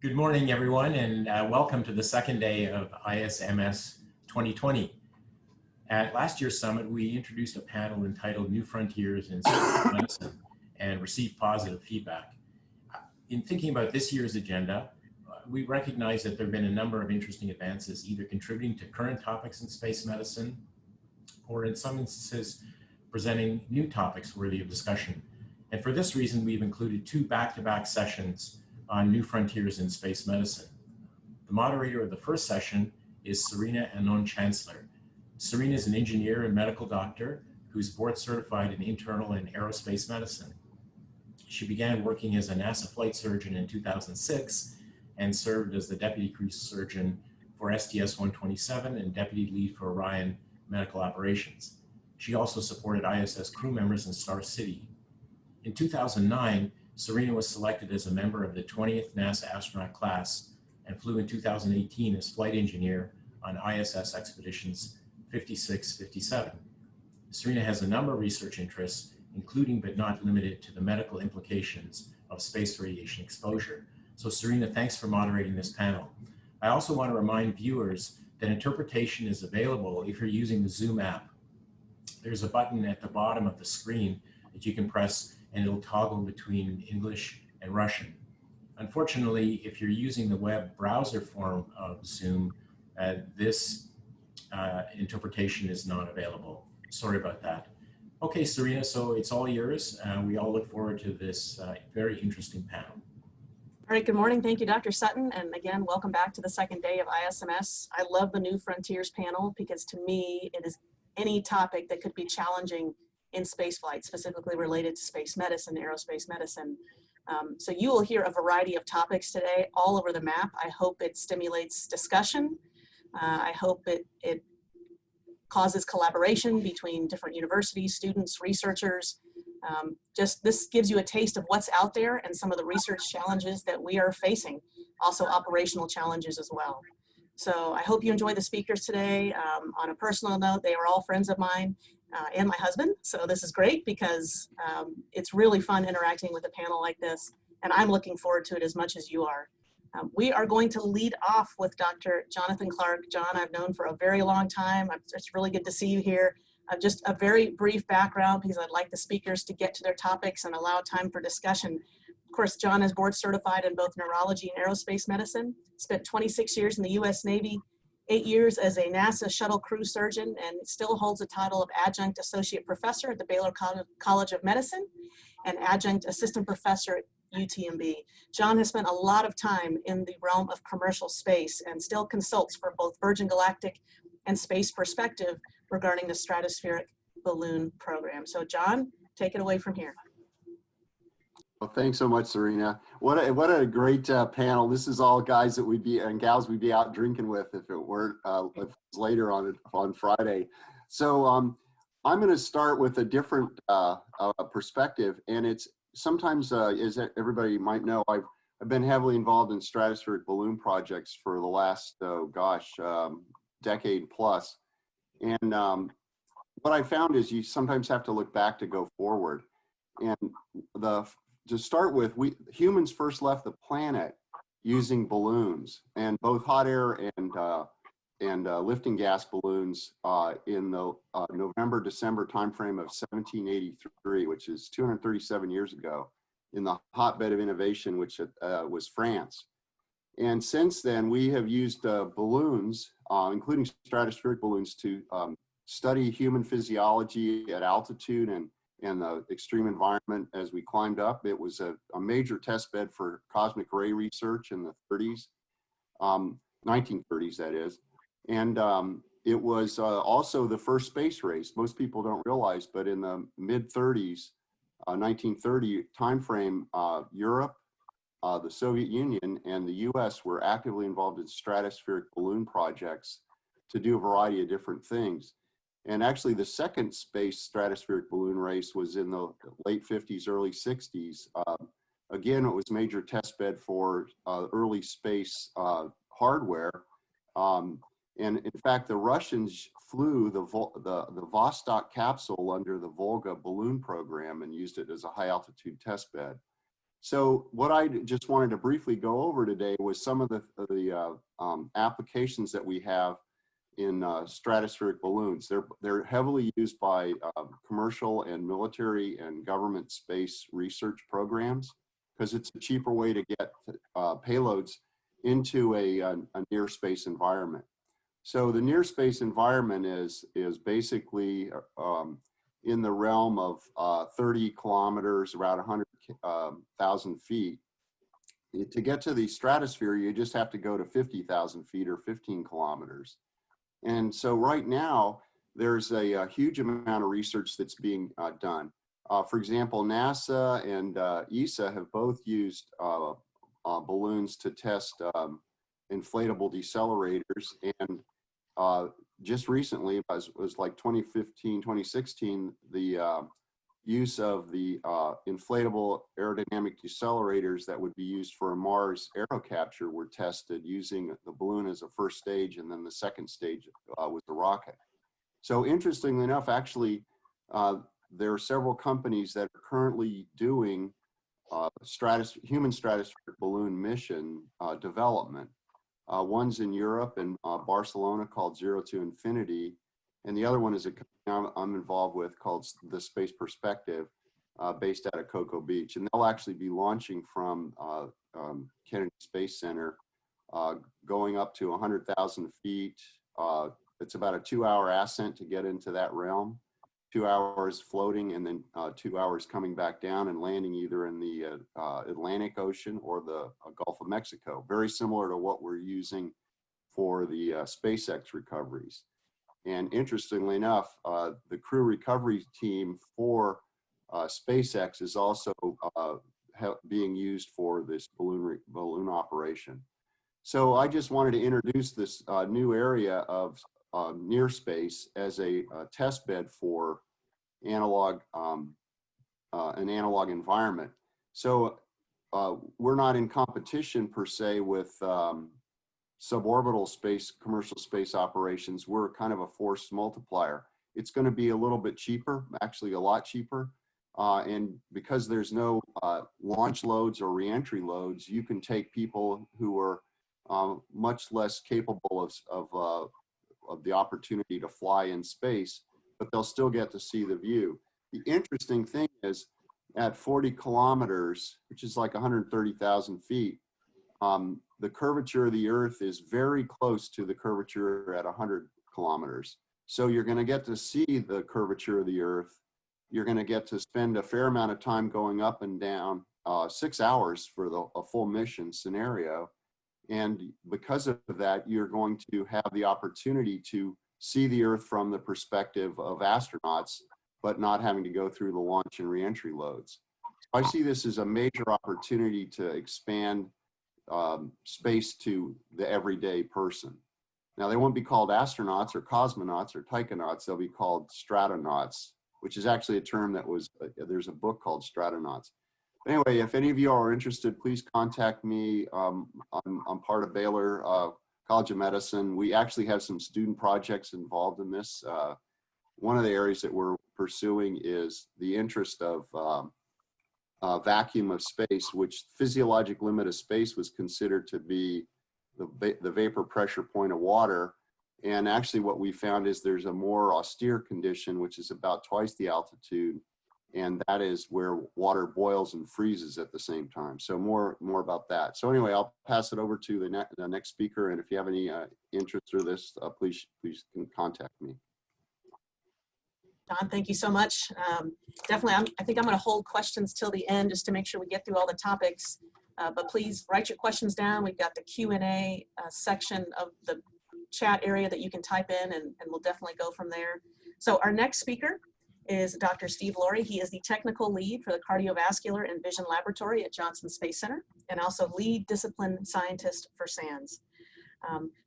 Good morning, everyone, and welcome to the second day of ISMS 2020. At last year's summit, we introduced a panel entitled New Frontiers in Space Medicine and received positive feedback. In thinking about this year's agenda, we recognize that there have been a number of interesting advances, either contributing to current topics in space medicine, or in some instances, presenting new topics worthy of discussion. And for this reason, we've included two back-to-back sessions on New Frontiers in Space Medicine. The moderator of the first session is Serena Auñón-Chancellor. Serena is an engineer and medical doctor who's board certified in internal and aerospace medicine. She began working as a NASA flight surgeon in 2006 and served as the deputy crew surgeon for STS-127 and deputy lead for Orion medical operations. She also supported ISS crew members in Star City. In 2009, Serena was selected as a member of the 20th NASA astronaut class and flew in 2018 as flight engineer on ISS expeditions 56, 57. Serena has a number of research interests, including but not limited to the medical implications of space radiation exposure. So Serena, thanks for moderating this panel. I also want to remind viewers that interpretation is available if you're using the Zoom app. There's a button at the bottom of the screen that you can press and it'll toggle between English and Russian. Unfortunately, if you're using the web browser form of Zoom, this interpretation is not available. Sorry about that. Okay, Serena, so it's all yours. We all look forward to this very interesting panel. All right, good morning. Thank you, Dr. Sutton. And again, welcome back to the second day of ISMS. I love the New Frontiers panel because to me, it is any topic that could be challenging in spaceflight, specifically related to space medicine, aerospace medicine. So you will hear a variety of topics today all over the map. I hope it stimulates discussion. I hope it causes collaboration between different universities, students, researchers. Just this gives you a taste of what's out there and some of the research challenges that we are facing, also operational challenges as well. So I hope you enjoy the speakers today. On a personal note, they are all friends of mine and my husband. So this is great because it's really fun interacting with a panel like this, and I'm looking forward to it as much as you are. We are going to lead off with Dr. Jonathan Clark. John, I've known for a very long time. It's really good to see you here. Just a very brief background because I'd like the speakers to get to their topics and allow time for discussion. Of course, John is board certified in both neurology and aerospace medicine, spent 26 years in the US Navy, 8 years as a NASA shuttle crew surgeon, and still holds the title of adjunct associate professor at the Baylor College of Medicine and adjunct assistant professor at UTMB. John has spent a lot of time in the realm of commercial space and still consults for both Virgin Galactic and Space Perspective regarding the stratospheric balloon program. So John, take it away from here. Well, thanks so much, Serena. What a great panel. This is all guys that we'd be and gals we'd be out drinking with if it weren't if it was later on Friday. So I'm going to start with a different perspective, and it's sometimes, as everybody might know, I've been heavily involved in stratospheric balloon projects for the last decade plus, and what I found is you sometimes have to look back to go forward. And to start with, humans first left the planet using balloons, and both hot air and lifting gas balloons in the November-December timeframe of 1783, which is 237 years ago, in the hotbed of innovation, which was France. And since then, we have used balloons, including stratospheric balloons, to study human physiology at altitude and the extreme environment as we climbed up. It was a major test bed for cosmic ray research in the 30s, 1930s that is. And it was also the first space race. Most people don't realize, but in the mid-30s, 1930 timeframe, Europe, the Soviet Union, and the US were actively involved in stratospheric balloon projects to do a variety of different things. And actually, the second space stratospheric balloon race was in the late 50s, early 60s. Again, it was a major test bed for early space hardware. And in fact, the Russians flew the Vostok capsule under the Volga balloon program and used it as a high altitude test bed. So what I just wanted to briefly go over today was some of the applications that we have in stratospheric balloons. They're heavily used by commercial and military and government space research programs because it's a cheaper way to get payloads into a near space environment. So the near space environment is basically in the realm of 30 kilometers, around 100,000 feet. To get to the stratosphere, you just have to go to 50,000 feet or 15 kilometers. And so right now, there's a huge amount of research that's being done. For example, NASA and ESA have both used balloons to test inflatable decelerators. And just recently, it was like 2015, 2016, the use of the inflatable aerodynamic decelerators that would be used for a Mars aero capture were tested using the balloon as a first stage, and then the second stage was the rocket. So interestingly enough, actually, there are several companies that are currently doing human stratospheric balloon mission development. One's in Europe and Barcelona called Zero to Infinity, and the other one is a company I'm involved with called the Space Perspective, based out of Cocoa Beach. And they'll actually be launching from Kennedy Space Center, going up to 100,000 feet. It's about a 2-hour ascent to get into that realm, 2 hours floating, and then 2 hours coming back down and landing either in the Atlantic Ocean or the Gulf of Mexico. Very similar to what we're using for the SpaceX recoveries. And interestingly enough, the crew recovery team for SpaceX is also being used for this balloon operation. So I just wanted to introduce this new area of near space as a test bed for analog, an analog environment. So we're not in competition per se with suborbital space, commercial space operations. We're kind of a force multiplier. It's going to be a little bit cheaper, actually a lot cheaper. And because there's no launch loads or reentry loads, you can take people who are much less capable of the opportunity to fly in space, but they'll still get to see the view. The interesting thing is at 40 kilometers, which is like 130,000 feet, the curvature of the Earth is very close to the curvature at 100 kilometers. So you're going to get to see the curvature of the Earth. You're going to get to spend a fair amount of time going up and down, 6 hours for a full mission scenario. And because of that, you're going to have the opportunity to see the Earth from the perspective of astronauts, but not having to go through the launch and reentry loads. So I see this as a major opportunity to expand space to the everyday person. Now, they won't be called astronauts or cosmonauts or taikonauts. They'll be called strattonauts, which is actually a term that was, there's a book called Strattonauts. But anyway, if any of you are interested, please contact me. I'm part of Baylor College of Medicine. We actually have some student projects involved in this. One of the areas that we're pursuing is the interest of vacuum of space, which physiologic limit of space was considered to be the vapor pressure point of water. And actually what we found is there's a more austere condition, which is about twice the altitude. And that is where water boils and freezes at the same time. So more about that. So anyway, I'll pass it over to the next speaker. And if you have any interest or this, please can contact me. Don, thank you so much. Definitely, I think I'm going to hold questions till the end just to make sure we get through all the topics. But please write your questions down. We've got the Q&A section of the chat area that you can type in, and we'll definitely go from there. So our next speaker is Dr. Steve Laurie. He is the technical lead for the Cardiovascular and Vision Laboratory at Johnson Space Center, and also lead discipline scientist for SANS.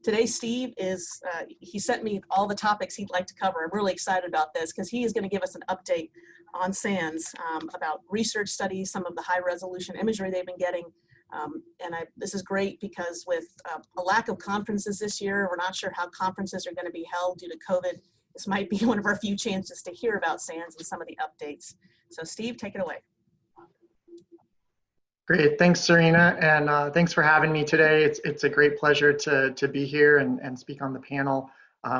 Today, Steve is, he sent me all the topics he'd like to cover. I'm really excited about this because he is going to give us an update on SANS about research studies, some of the high resolution imagery they've been getting. This is great because with a lack of conferences this year, we're not sure how conferences are going to be held due to COVID. This might be one of our few chances to hear about SANS and some of the updates. So Steve, take it away. Great, thanks, Serena, and thanks for having me today. It's a great pleasure to be here and speak on the panel.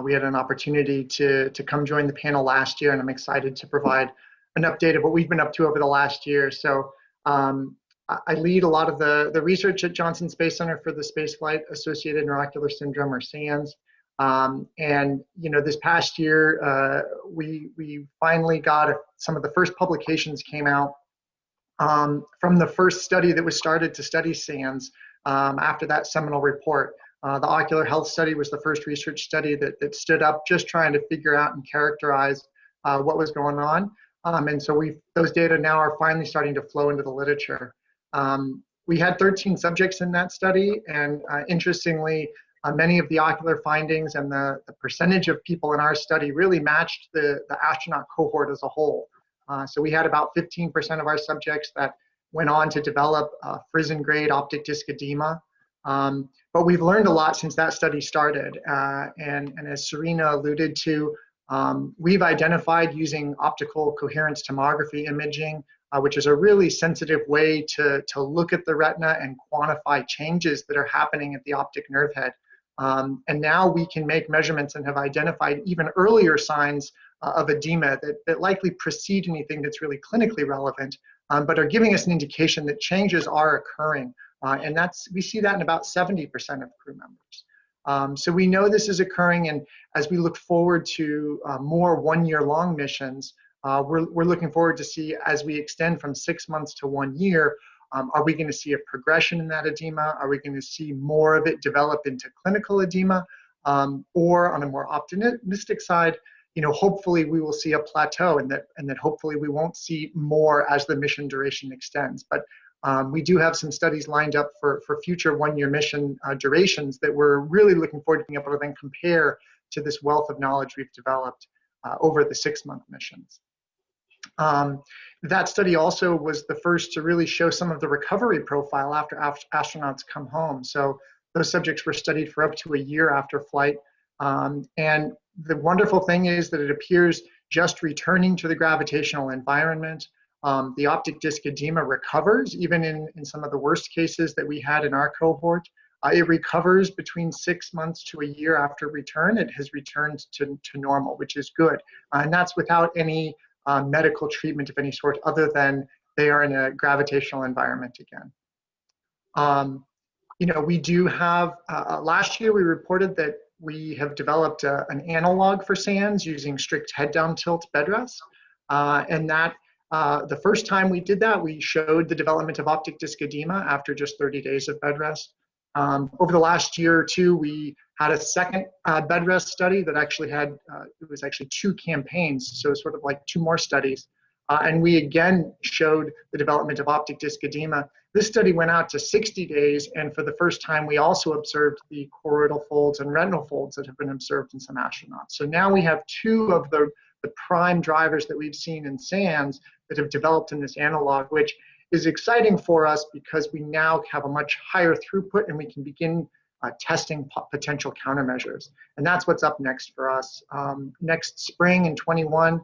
We had an opportunity to come join the panel last year, and I'm excited to provide an update of what we've been up to over the last year. So I lead a lot of the research at Johnson Space Center for the Spaceflight Associated Neuroocular Syndrome, or SANS. And this past year, we finally got some of the first publications came out from the first study that was started to study SANS after that seminal report. The Ocular Health Study was the first research study that stood up just trying to figure out and characterize what was going on. And so those data now are finally starting to flow into the literature. We had 13 subjects in that study, and interestingly, many of the ocular findings and the percentage of people in our study really matched the astronaut cohort as a whole. So we had about 15% of our subjects that went on to develop frisson-grade optic disc edema. But we've learned a lot since that study started. And as Serena alluded to, we've identified using optical coherence tomography imaging, which is a really sensitive way to look at the retina and quantify changes that are happening at the optic nerve head. And now we can make measurements and have identified even earlier signs of edema that likely precede anything that's really clinically relevant, but are giving us an indication that changes are occurring. And we see that in about 70% of crew members. So we know this is occurring, and as we look forward to more one-year-long missions, we're looking forward to see, as we extend from 6 months to 1 year, are we going to see a progression in that edema? Are we going to see more of it develop into clinical edema? Or on a more optimistic side, hopefully we will see a plateau, and that hopefully we won't see more as the mission duration extends. But we do have some studies lined up for future one-year mission durations that we're really looking forward to being able to then compare to this wealth of knowledge we've developed over the 6-month missions. That study also was the first to really show some of the recovery profile after astronauts come home. So those subjects were studied for up to a year after flight. And the wonderful thing is that it appears just returning to the gravitational environment, the optic disc edema recovers, even in some of the worst cases that we had in our cohort. It recovers between 6 months to a year after return. It has returned to normal, which is good. And that's without any medical treatment of any sort, other than they are in a gravitational environment again. We do have, last year we reported that we have developed an analog for SANS using strict head down tilt bed rest. And that the first time we did that, we showed the development of optic disc edema after just 30 days of bed rest. Over the last year or two, we had a second bed rest study that actually had, it was actually 2 campaigns, so sort of like 2 more studies. And we again showed the development of optic disc edema. This study went out to 60 days, and for the first time, we also observed the choroidal folds and retinal folds that have been observed in some astronauts. So now we have 2 of the prime drivers that we've seen in SANS that have developed in this analog, which is exciting for us because we now have a much higher throughput and we can begin testing potential countermeasures. And that's what's up next for us. Next spring in 21,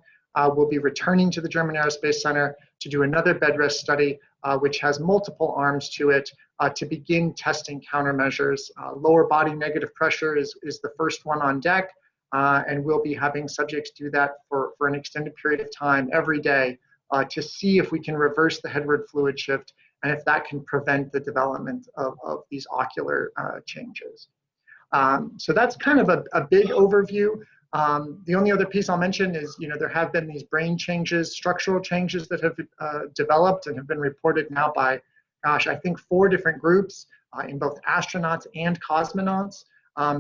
we'll be returning to the German Aerospace Center to do another bed rest study, which has multiple arms to it, to begin testing countermeasures. Lower body negative pressure is the first one on deck, and we'll be having subjects do that for an extended period of time every day to see if we can reverse the headward fluid shift and if that can prevent the development of these ocular changes. So that's kind of a big overview. The only other piece I'll mention is, there have been these brain changes, structural changes that have developed and have been reported now by, gosh, I think 4 different groups in both astronauts and cosmonauts.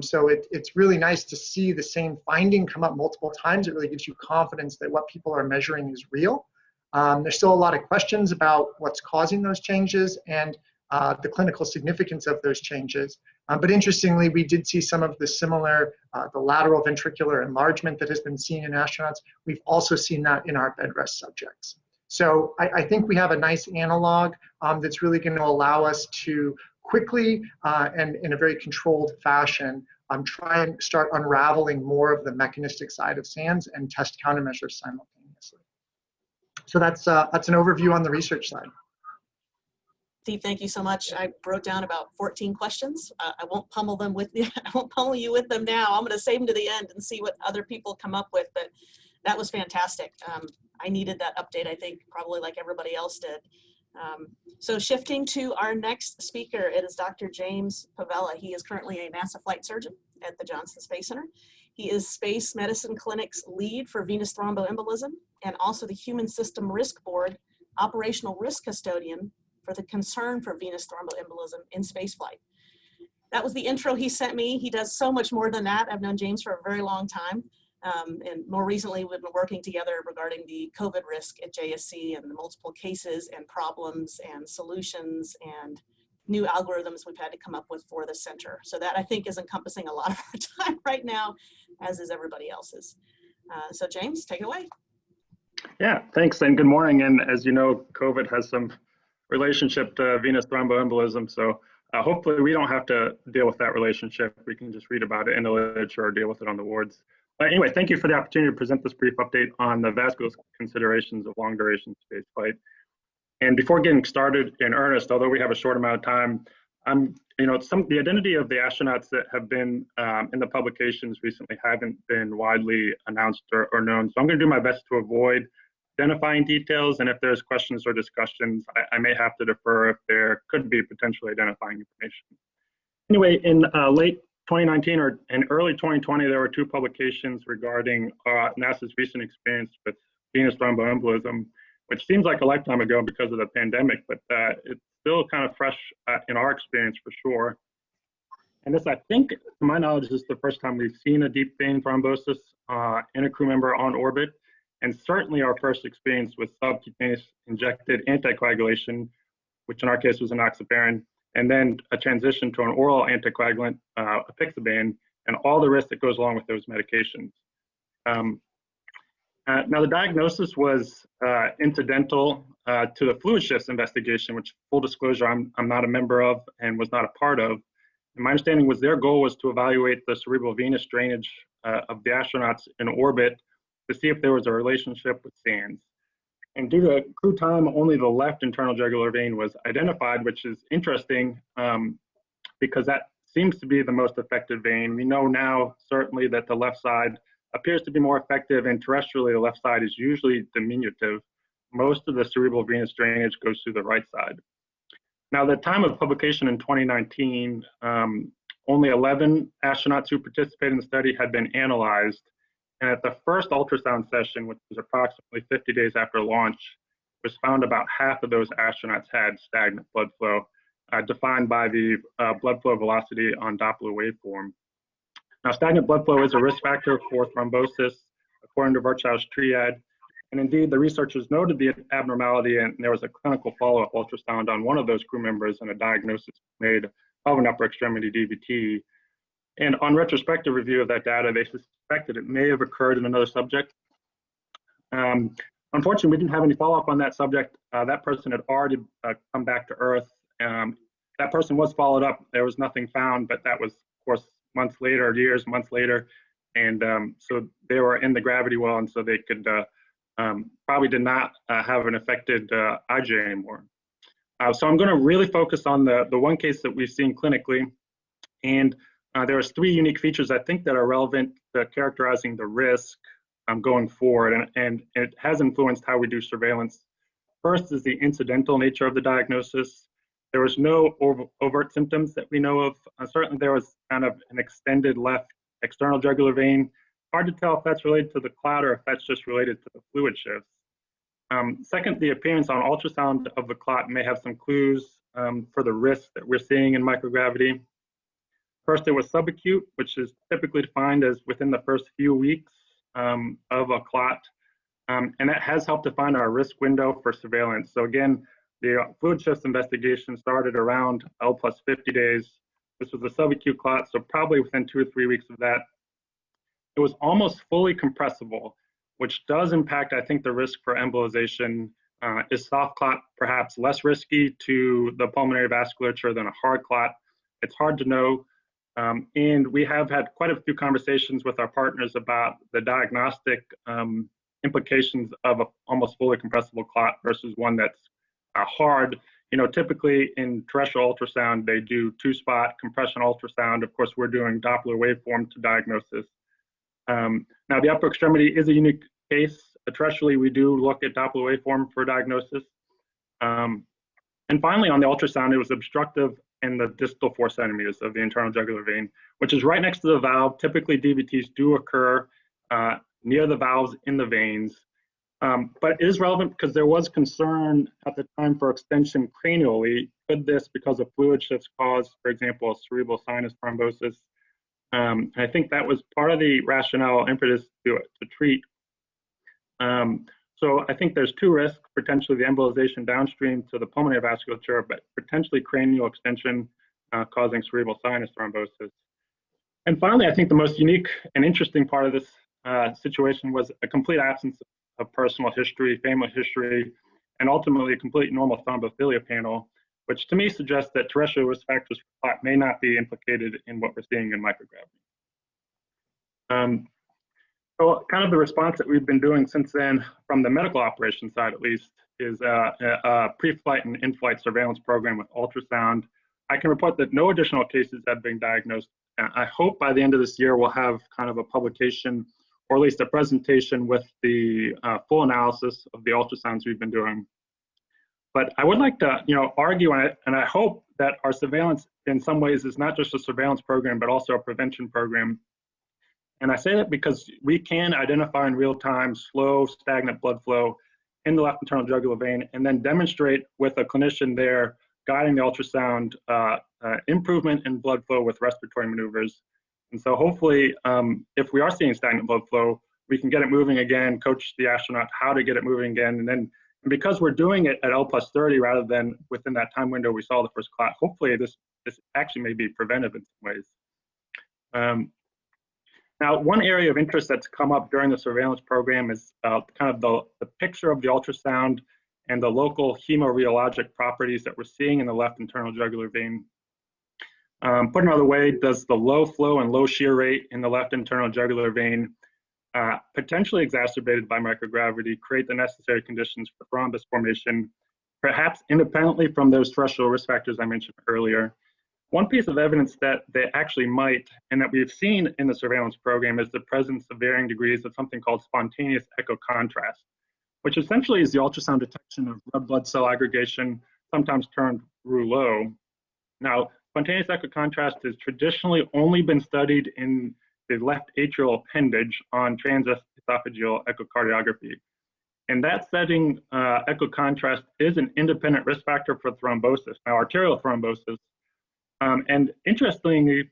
So it's really nice to see the same finding come up multiple times. It really gives you confidence that what people are measuring is real. There's still a lot of questions about what's causing those changes and the clinical significance of those changes. But interestingly, we did see some of the similar, the lateral ventricular enlargement that has been seen in astronauts. We've also seen that in our bed rest subjects. So I think we have a nice analog that's really going to allow us to quickly and in a very controlled fashion try and start unraveling more of the mechanistic side of SANS and test countermeasures simultaneously. So that's an overview on the research side. Steve, thank you so much. I wrote down about 14 questions. I won't pummel them with you. I won't pummel you with them now. I'm going to save them to the end and see what other people come up with. But that was fantastic. I needed that update, I think, probably like everybody else did. So shifting to our next speaker, it is Dr. James Pavela. He is currently a NASA flight surgeon at the Johnson Space Center. He is Space Medicine Clinic's lead for venous thromboembolism and also the Human System Risk Board operational risk custodian for the concern for venous thromboembolism in spaceflight. That was the intro he sent me. He does so much more than that. I've known James for a very long time. And more recently, we've been working together regarding the COVID risk at JSC and the multiple cases and problems and solutions and new algorithms we've had to come up with for the center. So that, I think, is encompassing a lot of our time right now, as is everybody else's. So James, take it away. Yeah, thanks, and good morning. And as you know, COVID has some relationship to venous thromboembolism. So hopefully we don't have to deal with that relationship. We can just read about it in the literature or deal with it on the wards. Anyway, thank you for the opportunity to present this brief update on the vascular considerations of long duration spaceflight. And before getting started in earnest, although we have a short amount of time, the identity of the astronauts that have been in the publications recently haven't been widely announced or known. So I'm going to do my best to avoid identifying details, and if there's questions or discussions, I may have to defer if there could be potentially identifying information. Anyway, in late 2019 or in early 2020, there were two publications regarding NASA's recent experience with venous thromboembolism, which seems like a lifetime ago because of the pandemic, but it's still kind of fresh in our experience for sure. And this, I think, to my knowledge, is the first time we've seen a deep vein thrombosis in a crew member on orbit, and certainly our first experience with subcutaneous injected anticoagulation, which in our case was enoxaparin, and then a transition to an oral anticoagulant, apixaban, and all the risk that goes along with those medications. Now, the diagnosis was incidental to the fluid shifts investigation, which, full disclosure, I'm not a member of and was not a part of. And my understanding was their goal was to evaluate the cerebral venous drainage of the astronauts in orbit to see if there was a relationship with SANS. And due to crew time, only the left internal jugular vein was identified, which is interesting because that seems to be the most effective vein. We know now certainly that the left side appears to be more effective, and terrestrially, the left side is usually diminutive. Most of the cerebral venous drainage goes through the right side. Now, the time of publication in 2019, only 11 astronauts who participated in the study had been analyzed. And at the first ultrasound session, which was approximately 50 days after launch, it was found about half of those astronauts had stagnant blood flow, defined by the blood flow velocity on Doppler waveform. Now, stagnant blood flow is a risk factor for thrombosis, according to Virchow's triad. And indeed, the researchers noted the abnormality, and there was a clinical follow-up ultrasound on one of those crew members and a diagnosis made of an upper extremity DVT. And on retrospective review of that data, they suspected it may have occurred in another subject. Unfortunately, we didn't have any follow-up on that subject. That person had already come back to Earth. That person was followed up. There was nothing found, but that was, of course, months later, months later. And so they were in the gravity well, and so they could probably did not have an affected IJ anymore. So I'm going to really focus on the one case that we've seen clinically. And there was three unique features, I think, that are relevant to characterizing the risk going forward, and it has influenced how we do surveillance. First is the incidental nature of the diagnosis. There was no overt symptoms that we know of. Certainly there was kind of an extended left external jugular vein. Hard to tell if that's related to the clot or if that's just related to the fluid shifts. Second, the appearance on ultrasound of the clot may have some clues for the risk that we're seeing in microgravity. First, there was subacute, which is typically defined as within the first few weeks of a clot. And that has helped define our risk window for surveillance. So again, the fluid shifts investigation started around L plus 50 days. This was a subacute clot, so probably within 2 or 3 weeks of that. It was almost fully compressible, which does impact, I think, the risk for embolization. Is soft clot perhaps less risky to the pulmonary vasculature than a hard clot? It's hard to know. And we have had quite a few conversations with our partners about the diagnostic implications of an almost fully compressible clot versus one that's hard. typically in terrestrial ultrasound, they do 2-spot compression ultrasound. Of course, we're doing Doppler waveform to diagnosis. Now, the upper extremity is a unique case. Terrestrially, we do look at Doppler waveform for diagnosis. And finally, on the ultrasound, it was obstructive in the distal 4 centimeters of the internal jugular vein, which is right next to the valve. Typically, DVTs do occur near the valves in the veins. But it is relevant because there was concern at the time for extension cranially. Could this, because of fluid shifts, cause, for example, a cerebral sinus thrombosis? I think that was part of the rationale impetus to treat. So I think there's 2 risks, potentially the embolization downstream to the pulmonary vasculature, but potentially cranial extension causing cerebral sinus thrombosis. And finally, I think the most unique and interesting part of this situation was a complete absence of personal history, family history, and ultimately a complete normal thrombophilia panel, which to me suggests that terrestrial risk factors for clot may not be implicated in what we're seeing in microgravity. So kind of the response that we've been doing since then, from the medical operations side at least, is a pre-flight and in-flight surveillance program with ultrasound. I can report that no additional cases have been diagnosed. I hope by the end of this year we'll have kind of a publication, or at least a presentation with the full analysis of the ultrasounds we've been doing. But I would like to, argue on it, and I hope that our surveillance in some ways is not just a surveillance program, but also a prevention program. And I say that because we can identify in real time slow, stagnant blood flow in the left internal jugular vein, and then demonstrate with a clinician there guiding the ultrasound improvement in blood flow with respiratory maneuvers. And so hopefully, if we are seeing stagnant blood flow, we can get it moving again, coach the astronaut how to get it moving again. And because we're doing it at L+30 rather than within that time window we saw the first clot, hopefully this actually may be preventive in some ways. Now, one area of interest that's come up during the surveillance program is kind of the picture of the ultrasound and the local hemorrheologic properties that we're seeing in the left internal jugular vein. Put another way, does the low flow and low shear rate in the left internal jugular vein, potentially exacerbated by microgravity, create the necessary conditions for thrombus formation, perhaps independently from those terrestrial risk factors I mentioned earlier? One piece of evidence that they actually might, and that we've seen in the surveillance program, is the presence of varying degrees of something called spontaneous echo contrast, which essentially is the ultrasound detection of red blood cell aggregation, sometimes termed rouleau. Now, spontaneous echo contrast has traditionally only been studied in the left atrial appendage on transesophageal echocardiography. In that setting, echo contrast is an independent risk factor for thrombosis. Now, arterial thrombosis, and interestingly,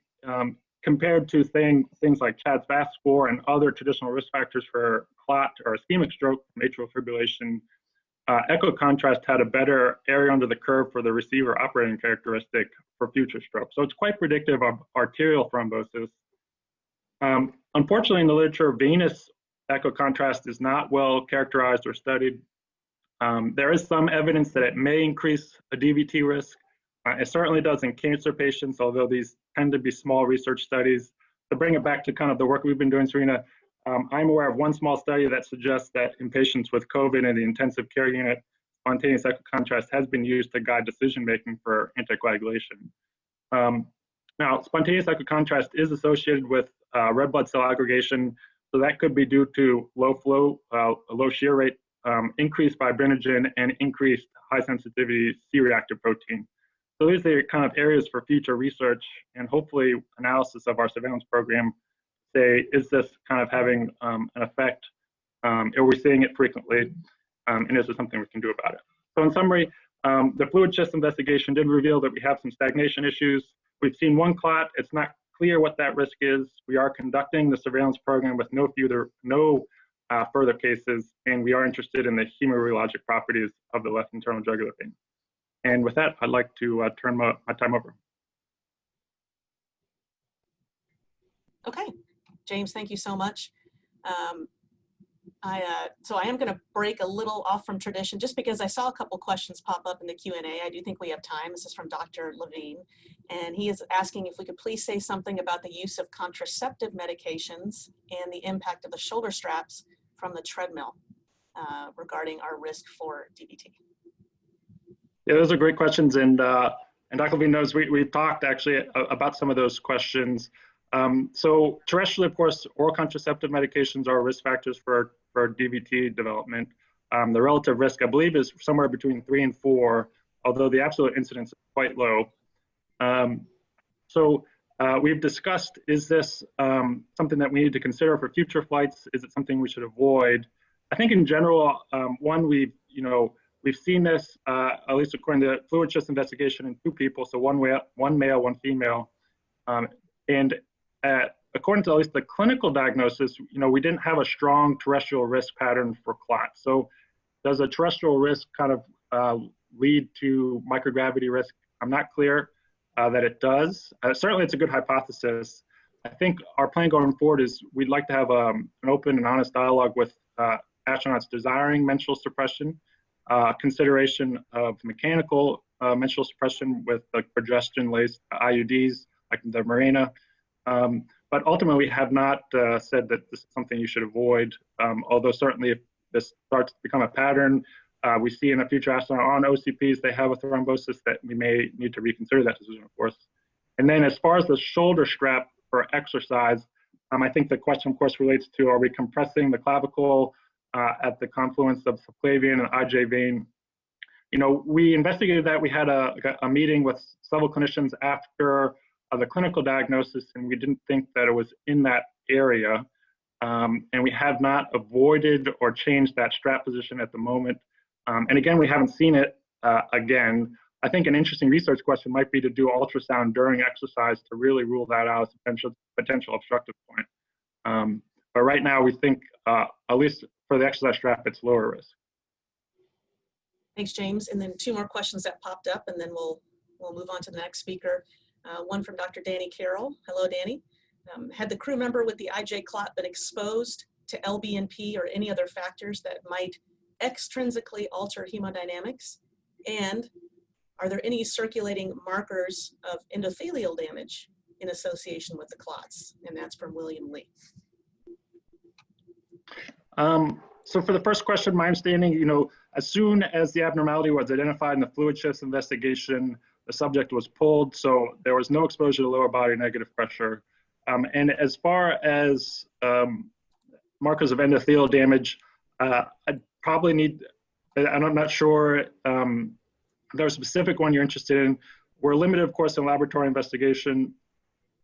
compared to things like Chad's VAS score and other traditional risk factors for clot or ischemic stroke from atrial fibrillation, echo contrast had a better area under the curve for the receiver operating characteristic for future stroke. So it's quite predictive of arterial thrombosis. Unfortunately, in the literature, venous echo contrast is not well characterized or studied. There is some evidence that it may increase a DVT risk. It certainly does in cancer patients, although these tend to be small research studies. To bring it back to kind of the work we've been doing, Serena, I'm aware of one small study that suggests that in patients with COVID in the intensive care unit, spontaneous echo contrast has been used to guide decision-making for anticoagulation. Now, spontaneous echo contrast is associated with red blood cell aggregation, so that could be due to low flow, low shear rate, increased fibrinogen, and increased high sensitivity C-reactive protein. So these are kind of areas for future research and hopefully analysis of our surveillance program. Say, is this kind of having an effect? Are we seeing it frequently? And is there something we can do about it? So in summary, the fluid chest investigation did reveal that we have some stagnation issues. We've seen one clot. It's not clear what that risk is. We are conducting the surveillance program with no further cases, and we are interested in the hemorrheologic properties of the left internal jugular vein. And with that, I'd like to turn my time over. Okay, James, thank you so much. So I am going to break a little off from tradition just because I saw a couple questions pop up in the Q&A. I do think we have time. This is from Dr. Levine, and he is asking if we could please say something about the use of contraceptive medications and the impact of the shoulder straps from the treadmill regarding our risk for DVT. Yeah, those are great questions, and Dr. Levine knows we've talked actually about some of those questions. So terrestrially, of course, oral contraceptive medications are risk factors for DVT development. The relative risk, I believe, is somewhere between 3 and 4, although the absolute incidence is quite low. We've discussed, is this something that we need to consider for future flights? Is it something we should avoid? I think in general, one, we've seen this, at least according to the fluid chest investigation, in 2 people, so one male, one female. According to at least the clinical diagnosis, we didn't have a strong terrestrial risk pattern for clots. So does a terrestrial risk kind of lead to microgravity risk? I'm not clear that it does. Certainly it's a good hypothesis. I think our plan going forward is we'd like to have an open and honest dialogue with astronauts desiring menstrual suppression, consideration of mechanical menstrual suppression with like progesterone-laced IUDs, like the Mirena. But ultimately, we have not said that this is something you should avoid, although certainly if this starts to become a pattern, we see in a future astronaut on OCPs, they have a thrombosis, that we may need to reconsider that decision, of course. And then as far as the shoulder strap for exercise, I think the question, of course, relates to, are we compressing the clavicle at the confluence of subclavian and IJ vein? We investigated that. We had a meeting with several clinicians after the clinical diagnosis, and we didn't think that it was in that area. And we have not avoided or changed that strap position at the moment. And again, we haven't seen it again. I think an interesting research question might be to do ultrasound during exercise to really rule that out as a potential obstructive point. But right now, we think, at least for the exercise strap, it's lower risk. Thanks, James. And then 2 more questions that popped up, and then we'll move on to the next speaker. One from Dr. Danny Carroll. Hello, Danny. Had the crew member with the IJ clot been exposed to LBNP or any other factors that might extrinsically alter hemodynamics? And are there any circulating markers of endothelial damage in association with the clots? And that's from William Lee. So for the first question, my understanding, as soon as the abnormality was identified in the fluid chest investigation, the subject was pulled, so there was no exposure to lower body negative pressure. And as far as markers of endothelial damage, I'd probably need, and I'm not sure there's a specific one you're interested in. We're limited, of course, in laboratory investigation.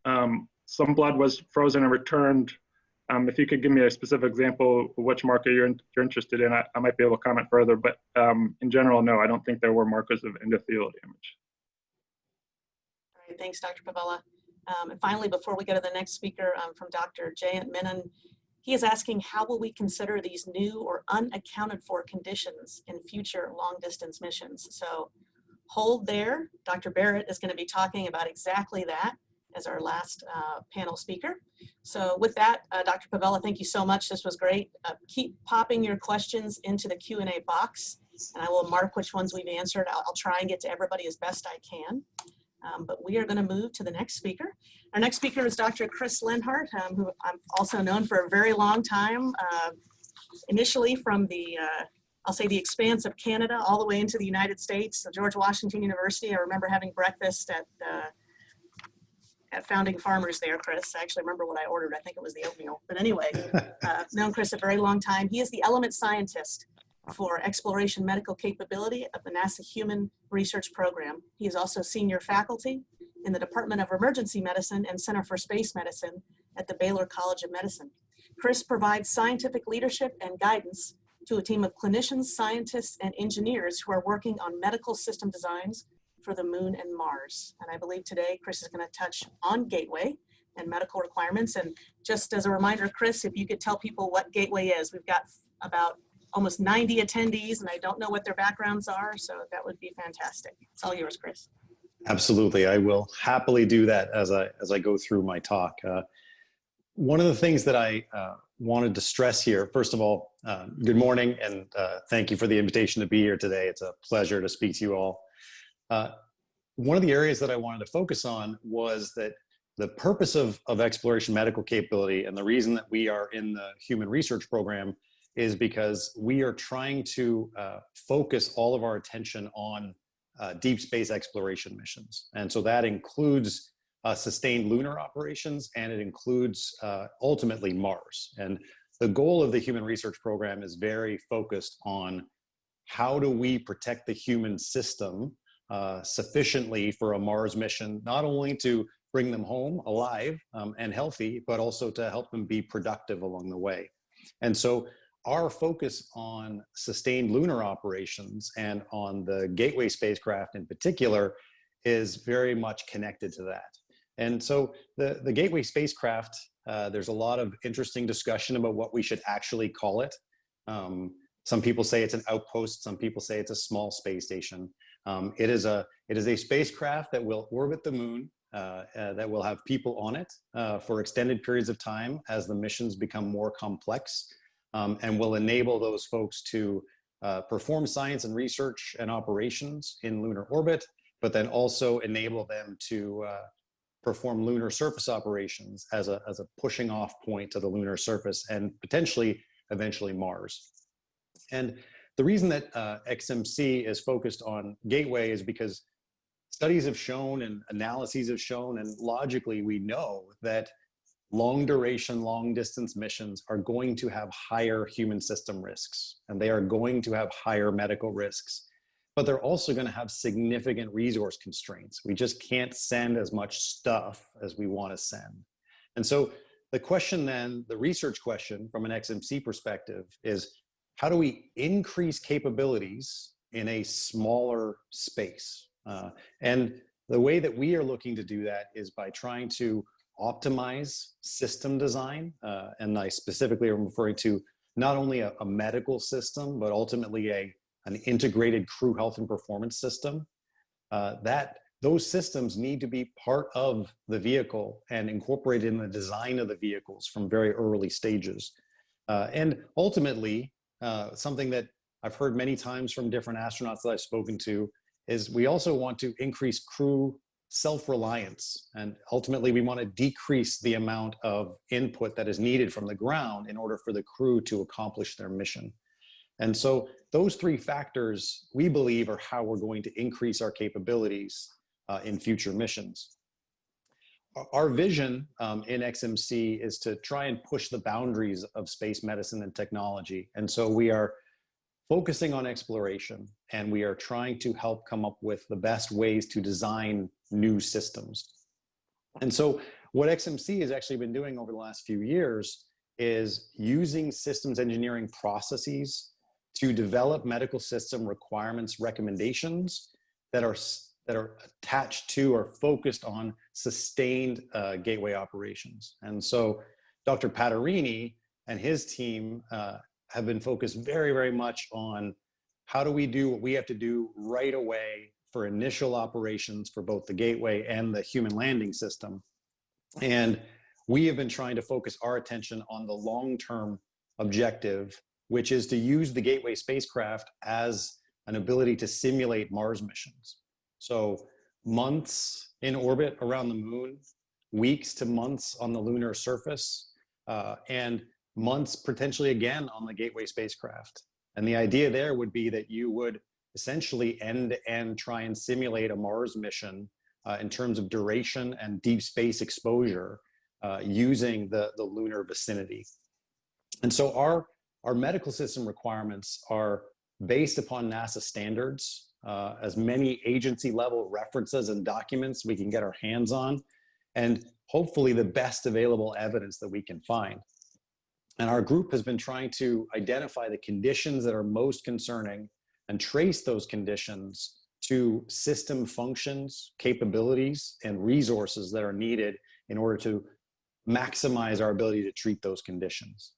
Some blood was frozen and returned. If you could give me a specific example of which marker you're interested in, I might be able to comment further. But in general, no, I don't think there were markers of endothelial damage. All right, thanks, Dr. Pavela. And finally, before we go to the next speaker, from Dr. Jayant Menon, he is asking, how will we consider these new or unaccounted for conditions in future long-distance missions? So hold there. Dr. Barrett is going to be talking about exactly that as our last panel speaker. So with that, Dr. Pavela, thank you so much. This was great. Keep popping your questions into the Q&A box, and I will mark which ones we've answered. I'll try and get to everybody as best I can. But we are going to move to the next speaker. Our next speaker is Dr. Chris Lenhart, who I'm also known for a very long time, initially from the, I'll say the expanse of Canada all the way into the United States, so George Washington University. I remember having breakfast at Founding Farmers there, Chris. I actually remember what I ordered. I think it was the oatmeal. But anyway, I've known Chris a very long time. He is the element scientist for exploration medical capability of the NASA Human Research Program. He is also senior faculty in the Department of Emergency Medicine and Center for Space Medicine at the Baylor College of Medicine. Chris provides scientific leadership and guidance to a team of clinicians, scientists, and engineers who are working on medical system designs for the Moon and Mars. And I believe today Chris is going to touch on Gateway and medical requirements. And just as a reminder, Chris, if you could tell people what Gateway is. We've got about almost 90 attendees, and I don't know what their backgrounds are, so that would be fantastic. It's all yours, Chris. Absolutely, I will happily do that as I go through my talk. One of the things that I wanted to stress here, first of all, good morning, and thank you for the invitation to be here today. It's a pleasure to speak to you all. One of the areas that I wanted to focus on was that the purpose of exploration medical capability, and the reason that we are in the Human Research Program, is because we are trying to focus all of our attention on deep space exploration missions. And so that includes sustained lunar operations, and it includes ultimately Mars. And the goal of the Human Research Program is very focused on how do we protect the human system sufficiently for a Mars mission, not only to bring them home alive and healthy, but also to help them be productive along the way. And so our focus on sustained lunar operations and on the Gateway spacecraft in particular is very much connected to that. And so the Gateway spacecraft, there's a lot of interesting discussion about what we should actually call it. Some people say it's an outpost. Some people say it's a small space station. It is a spacecraft that will orbit the moon, that will have people on it for extended periods of time as the missions become more complex, and will enable those folks to perform science and research and operations in lunar orbit, but then also enable them to perform lunar surface operations as a pushing off point to the lunar surface and potentially eventually Mars. And the reason that XMC is focused on Gateway is because studies have shown and analyses have shown, and logically we know that long duration, long distance missions are going to have higher human system risks, and they are going to have higher medical risks, but they're also going to have significant resource constraints. We just can't send as much stuff as we want to send. And so the question then, the research question from an XMC perspective is, how do we increase capabilities in a smaller space? And the way that we are looking to do that is by trying to optimize system design. And I specifically am referring to not only a medical system, but ultimately an integrated crew health and performance system. Those systems need to be part of the vehicle and incorporated in the design of the vehicles from very early stages. And ultimately, something that I've heard many times from different astronauts that I've spoken to is we also want to increase crew self-reliance. And ultimately, we want to decrease the amount of input that is needed from the ground in order for the crew to accomplish their mission. And so those three factors, we believe, are how we're going to increase our capabilities in future missions. Our vision in XMC is to try and push the boundaries of space medicine and technology. And so we are focusing on exploration, and we are trying to help come up with the best ways to design new systems. And so what XMC has actually been doing over the last few years is using systems engineering processes to develop medical system requirements recommendations that are attached to or focused on sustained gateway operations. And so Dr. Paterini and his team have been focused very, very much on how do we do what we have to do right away for initial operations for both the gateway and the human landing system. And we have been trying to focus our attention on the long-term objective, which is to use the gateway spacecraft as an ability to simulate Mars missions. So months in orbit around the moon, weeks to months on the lunar surface, and months potentially again on the gateway spacecraft. And the idea there would be that you would essentially end-to-end try and simulate a Mars mission in terms of duration and deep space exposure using the lunar vicinity. And so our medical system requirements are based upon NASA standards, as many agency level references and documents we can get our hands on, and hopefully the best available evidence that we can find. And our group has been trying to identify the conditions that are most concerning and trace those conditions to system functions, capabilities, and resources that are needed in order to maximize our ability to treat those conditions.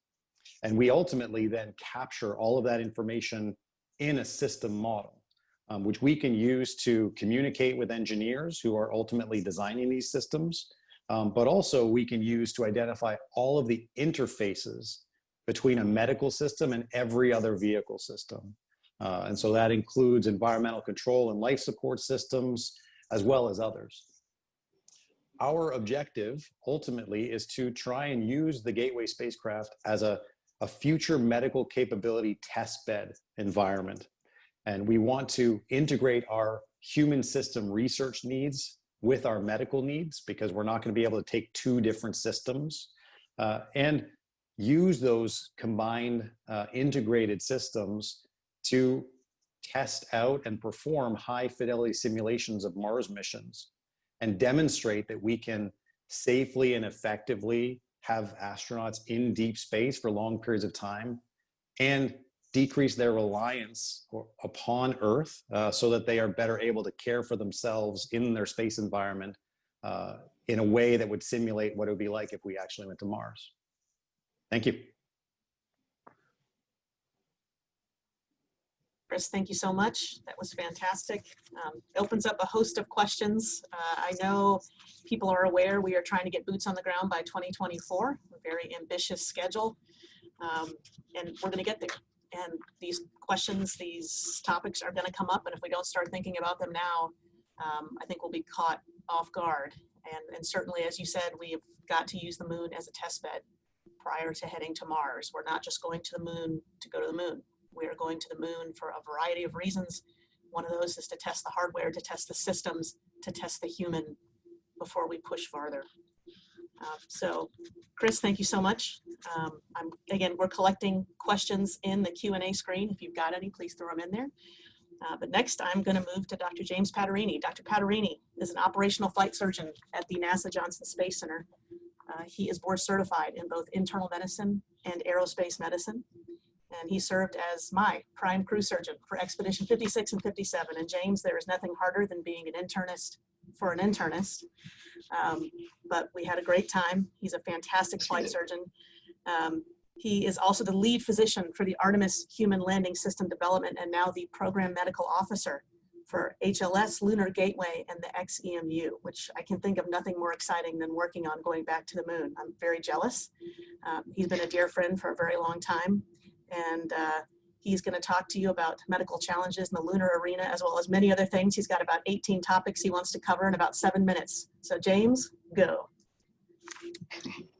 And we ultimately then capture all of that information in a system model, which we can use to communicate with engineers who are ultimately designing these systems, but also we can use to identify all of the interfaces between a medical system and every other vehicle system. And so that includes environmental control and life support systems, as well as others. Our objective ultimately is to try and use the Gateway spacecraft as a future medical capability testbed environment. And we want to integrate our human system research needs with our medical needs, because we're not going to be able to take two different systems and use those combined integrated systems to test out and perform high fidelity simulations of Mars missions and demonstrate that we can safely and effectively have astronauts in deep space for long periods of time and decrease their reliance upon Earth so that they are better able to care for themselves in their space environment in a way that would simulate what it would be like if we actually went to Mars. Thank you. Chris, thank you so much. That was fantastic. It opens up a host of questions. I know people are aware we are trying to get boots on the ground by 2024, a very ambitious schedule, and we're going to get there. And these questions, these topics are going to come up, and if we don't start thinking about them now, I think we'll be caught off guard. And certainly, as you said, we have got to use the moon as a test bed prior to heading to Mars. We're not just going to the moon to go to the moon. We are going to the moon for a variety of reasons. One of those is to test the hardware, to test the systems, to test the human before we push farther. So, Chris, thank you so much. Again, we're collecting questions in the Q&A screen. If you've got any, please throw them in there. But next, I'm going to move to Dr. James Paterini. Dr. Paterini is an operational flight surgeon at the NASA Johnson Space Center. He is board certified in both internal medicine and aerospace medicine. And he served as my prime crew surgeon for Expedition 56 and 57. And James, there is nothing harder than being an internist for an internist. But we had a great time. He's a fantastic flight surgeon. He is also the lead physician for the Artemis Human Landing System Development and now the program medical officer for HLS, Lunar Gateway, and the XEMU, which I can think of nothing more exciting than working on going back to the moon. I'm very jealous. He's been a dear friend for a very long time. And he's going to talk to you about medical challenges in the lunar arena, as well as many other things. He's got about 18 topics he wants to cover in about 7 minutes. So James, go.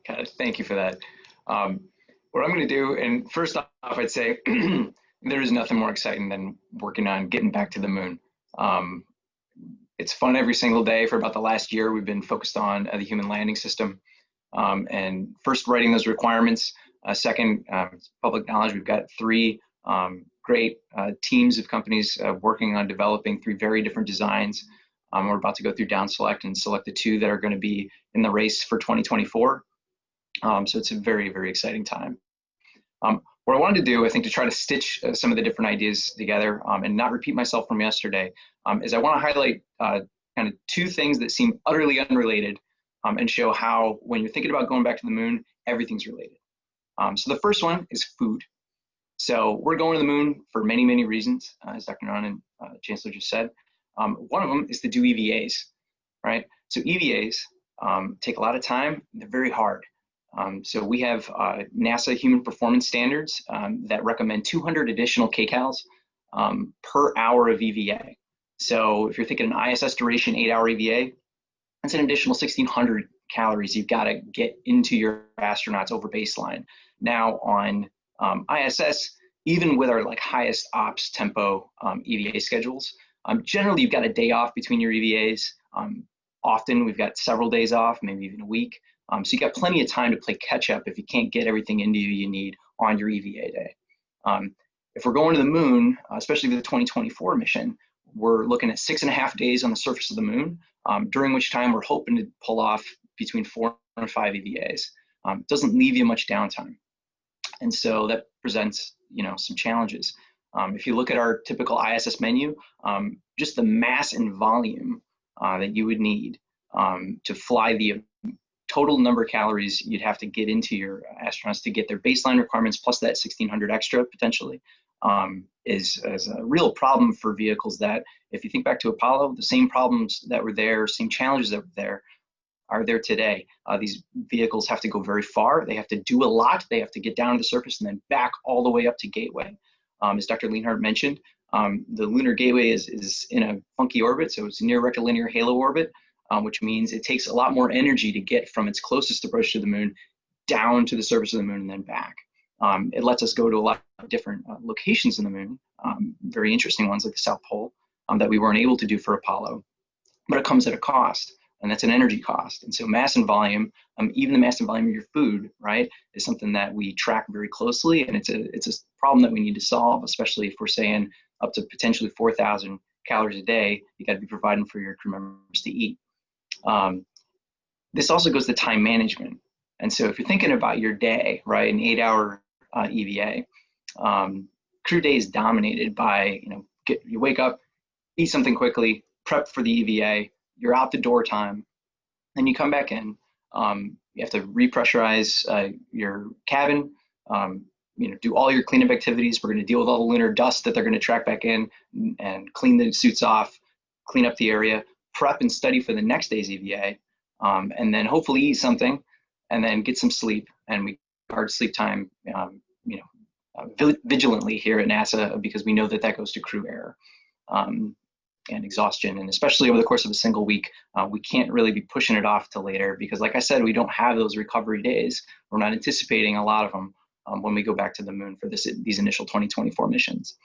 Got it. Thank you for that. What I'm going to do, and first off, I'd say there is nothing more exciting than working on getting back to the moon. It's fun every single day. For about the last year, we've been focused on the human landing system, and first writing those requirements. Second, public knowledge, we've got three great teams of companies working on developing three very different designs. We're about to go through down select and select the two that are going to be in the race for 2024. So it's a very, very exciting time. What I wanted to do, I think, to try to stitch some of the different ideas together and not repeat myself from yesterday, is I want to highlight kind of two things that seem utterly unrelated and show how, when you're thinking about going back to the moon, everything's related. So the first one is food. So we're going to the moon for many, many reasons, as Dr. Chancellor just said. One of them is to do EVAs, right? So EVAs take a lot of time. They're very hard. So we have NASA Human Performance Standards that recommend 200 additional kcals per hour of EVA. So if you're thinking an ISS duration 8-hour EVA, that's an additional 1,600 calories you've got to get into your astronauts over baseline. Now on ISS, even with our like highest ops tempo EVA schedules, generally you've got a day off between your EVAs. Often we've got several days off, maybe even a week. So you got plenty of time to play catch up if you can't get everything into you need on your EVA day. If we're going to the moon, especially with the 2024 mission, we're looking at 6.5 days on the surface of the moon, during which time we're hoping to pull off between 4 and 5 EVAs. Doesn't leave you much downtime. And so that presents, some challenges. If you look at our typical ISS menu, just the mass and volume that you would need to fly the total number of calories you'd have to get into your astronauts to get their baseline requirements plus that 1,600 extra potentially is a real problem for vehicles that, if you think back to Apollo, the same problems that were there, same challenges that were there, are there today. These vehicles have to go very far. They have to do a lot. They have to get down to the surface and then back all the way up to Gateway. As Dr. Lenhart mentioned, the Lunar Gateway is in a funky orbit, so it's near rectilinear halo orbit, which means it takes a lot more energy to get from its closest approach to the moon down to the surface of the moon and then back. It lets us go to a lot of different locations in the moon, very interesting ones like the South Pole, that we weren't able to do for Apollo, but it comes at a cost, and that's an energy cost. And so mass and volume, even the mass and volume of your food, right, is something that we track very closely, and it's a problem that we need to solve, especially if we're saying up to potentially 4,000 calories a day, you got to be providing for your crew members to eat. This also goes to time management. And so if you're thinking about your day, right, an 8-hour EVA, crew day is dominated by, you wake up, eat something quickly, prep for the EVA, you're out the door time, then you come back in, you have to repressurize your cabin, do all your cleanup activities. We're going to deal with all the lunar dust that they're going to track back in and clean the suits off, clean up the area, prep and study for the next day's EVA, and then hopefully eat something and then get some sleep. And we guard sleep time, vigilantly here at NASA, because we know that that goes to crew error and exhaustion. And especially over the course of a single week, we can't really be pushing it off to later, because like I said, we don't have those recovery days. We're not anticipating a lot of them when we go back to the moon for these initial 2024 missions.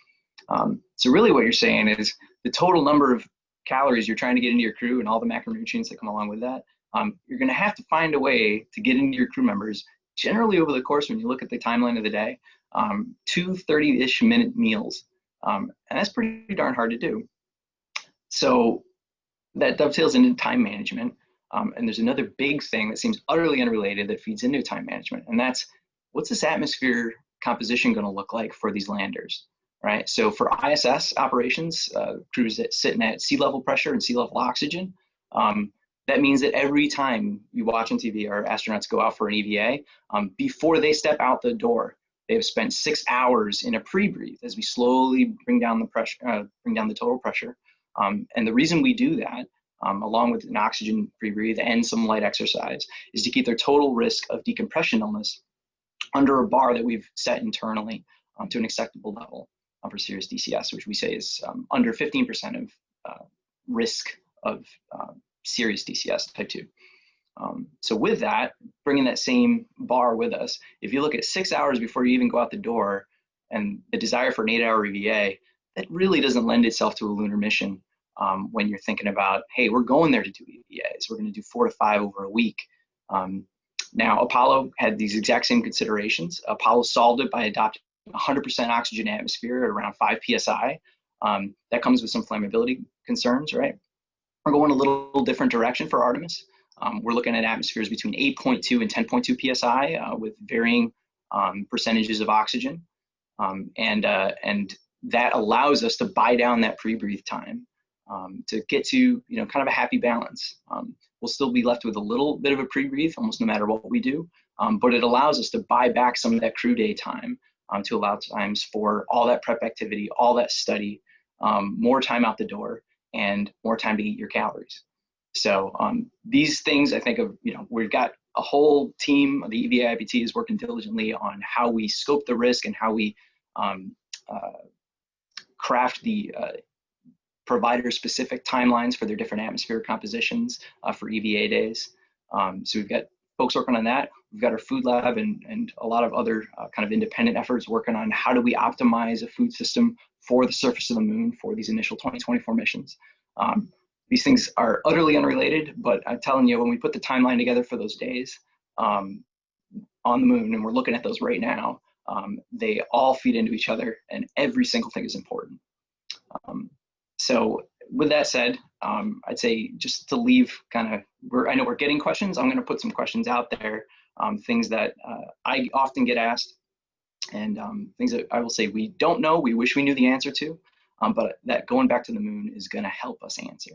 So really what you're saying is the total number of calories you're trying to get into your crew and all the macronutrients that come along with that, you're going to have to find a way to get into your crew members, generally over the course, when you look at the timeline of the day, 2 30-ish minute meals. And that's pretty darn hard to do. So that dovetails into time management. And there's another big thing that seems utterly unrelated that feeds into time management. And that's, what's this atmosphere composition going to look like for these landers, right? So for ISS operations, crews that sitting at sea level pressure and sea level oxygen, that means that every time you watch on TV our astronauts go out for an EVA, before they step out the door, they have spent 6 hours in a pre-breathe as we slowly bring down the pressure, bring down the total pressure. And the reason we do that, along with an oxygen pre-breathe and some light exercise, is to keep their total risk of decompression illness under a bar that we've set internally to an acceptable level for serious DCS, which we say is under 15% of risk of serious DCS type 2. So with that, bringing that same bar with us, if you look at 6 hours before you even go out the door and the desire for an 8-hour EVA, that really doesn't lend itself to a lunar mission when you're thinking about, hey, we're going there to do EVAs. We're going to do 4 to 5 over a week. Now, Apollo had these exact same considerations. Apollo solved it by adopting 100% oxygen atmosphere at around 5 psi. That comes with some flammability concerns, right? We're going a little different direction for Artemis. We're looking at atmospheres between 8.2 and 10.2 psi with varying percentages of oxygen. And that allows us to buy down that pre-breathe time to get to, kind of a happy balance. We'll still be left with a little bit of a pre-breathe almost no matter what we do, but it allows us to buy back some of that crew day time to allow times for all that prep activity, all that study, more time out the door, and more time to eat your calories. So these things, I think of, we've got a whole team, the EVA IPT is working diligently on how we scope the risk and how we craft the provider-specific timelines for their different atmospheric compositions for EVA days. So we've got folks working on that. We've got our food lab and a lot of other kind of independent efforts working on how do we optimize a food system for the surface of the moon for these initial 2024 missions. These things are utterly unrelated, but I'm telling you, when we put the timeline together for those days on the moon, and we're looking at those right now, they all feed into each other, and every single thing is important. So with that said, I'd say just to leave kind of, I know we're getting questions. I'm going to put some questions out there, things that I often get asked, and things that I will say we don't know, we wish we knew the answer to, but that going back to the moon is going to help us answer.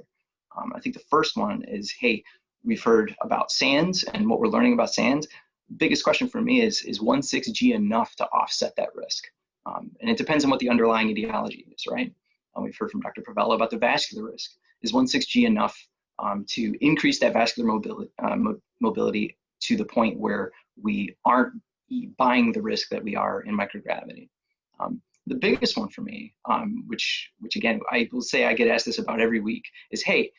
I think the first one is, hey, we've heard about SANS and what we're learning about SANS. Biggest question for me is 1,6G enough to offset that risk? And it depends on what the underlying etiology is, right? We've heard from Dr. Pavela about the vascular risk. Is 1,6G enough to increase that vascular mobility to the point where we aren't buying the risk that we are in microgravity? The biggest one for me, which again, I will say I get asked this about every week, is, hey,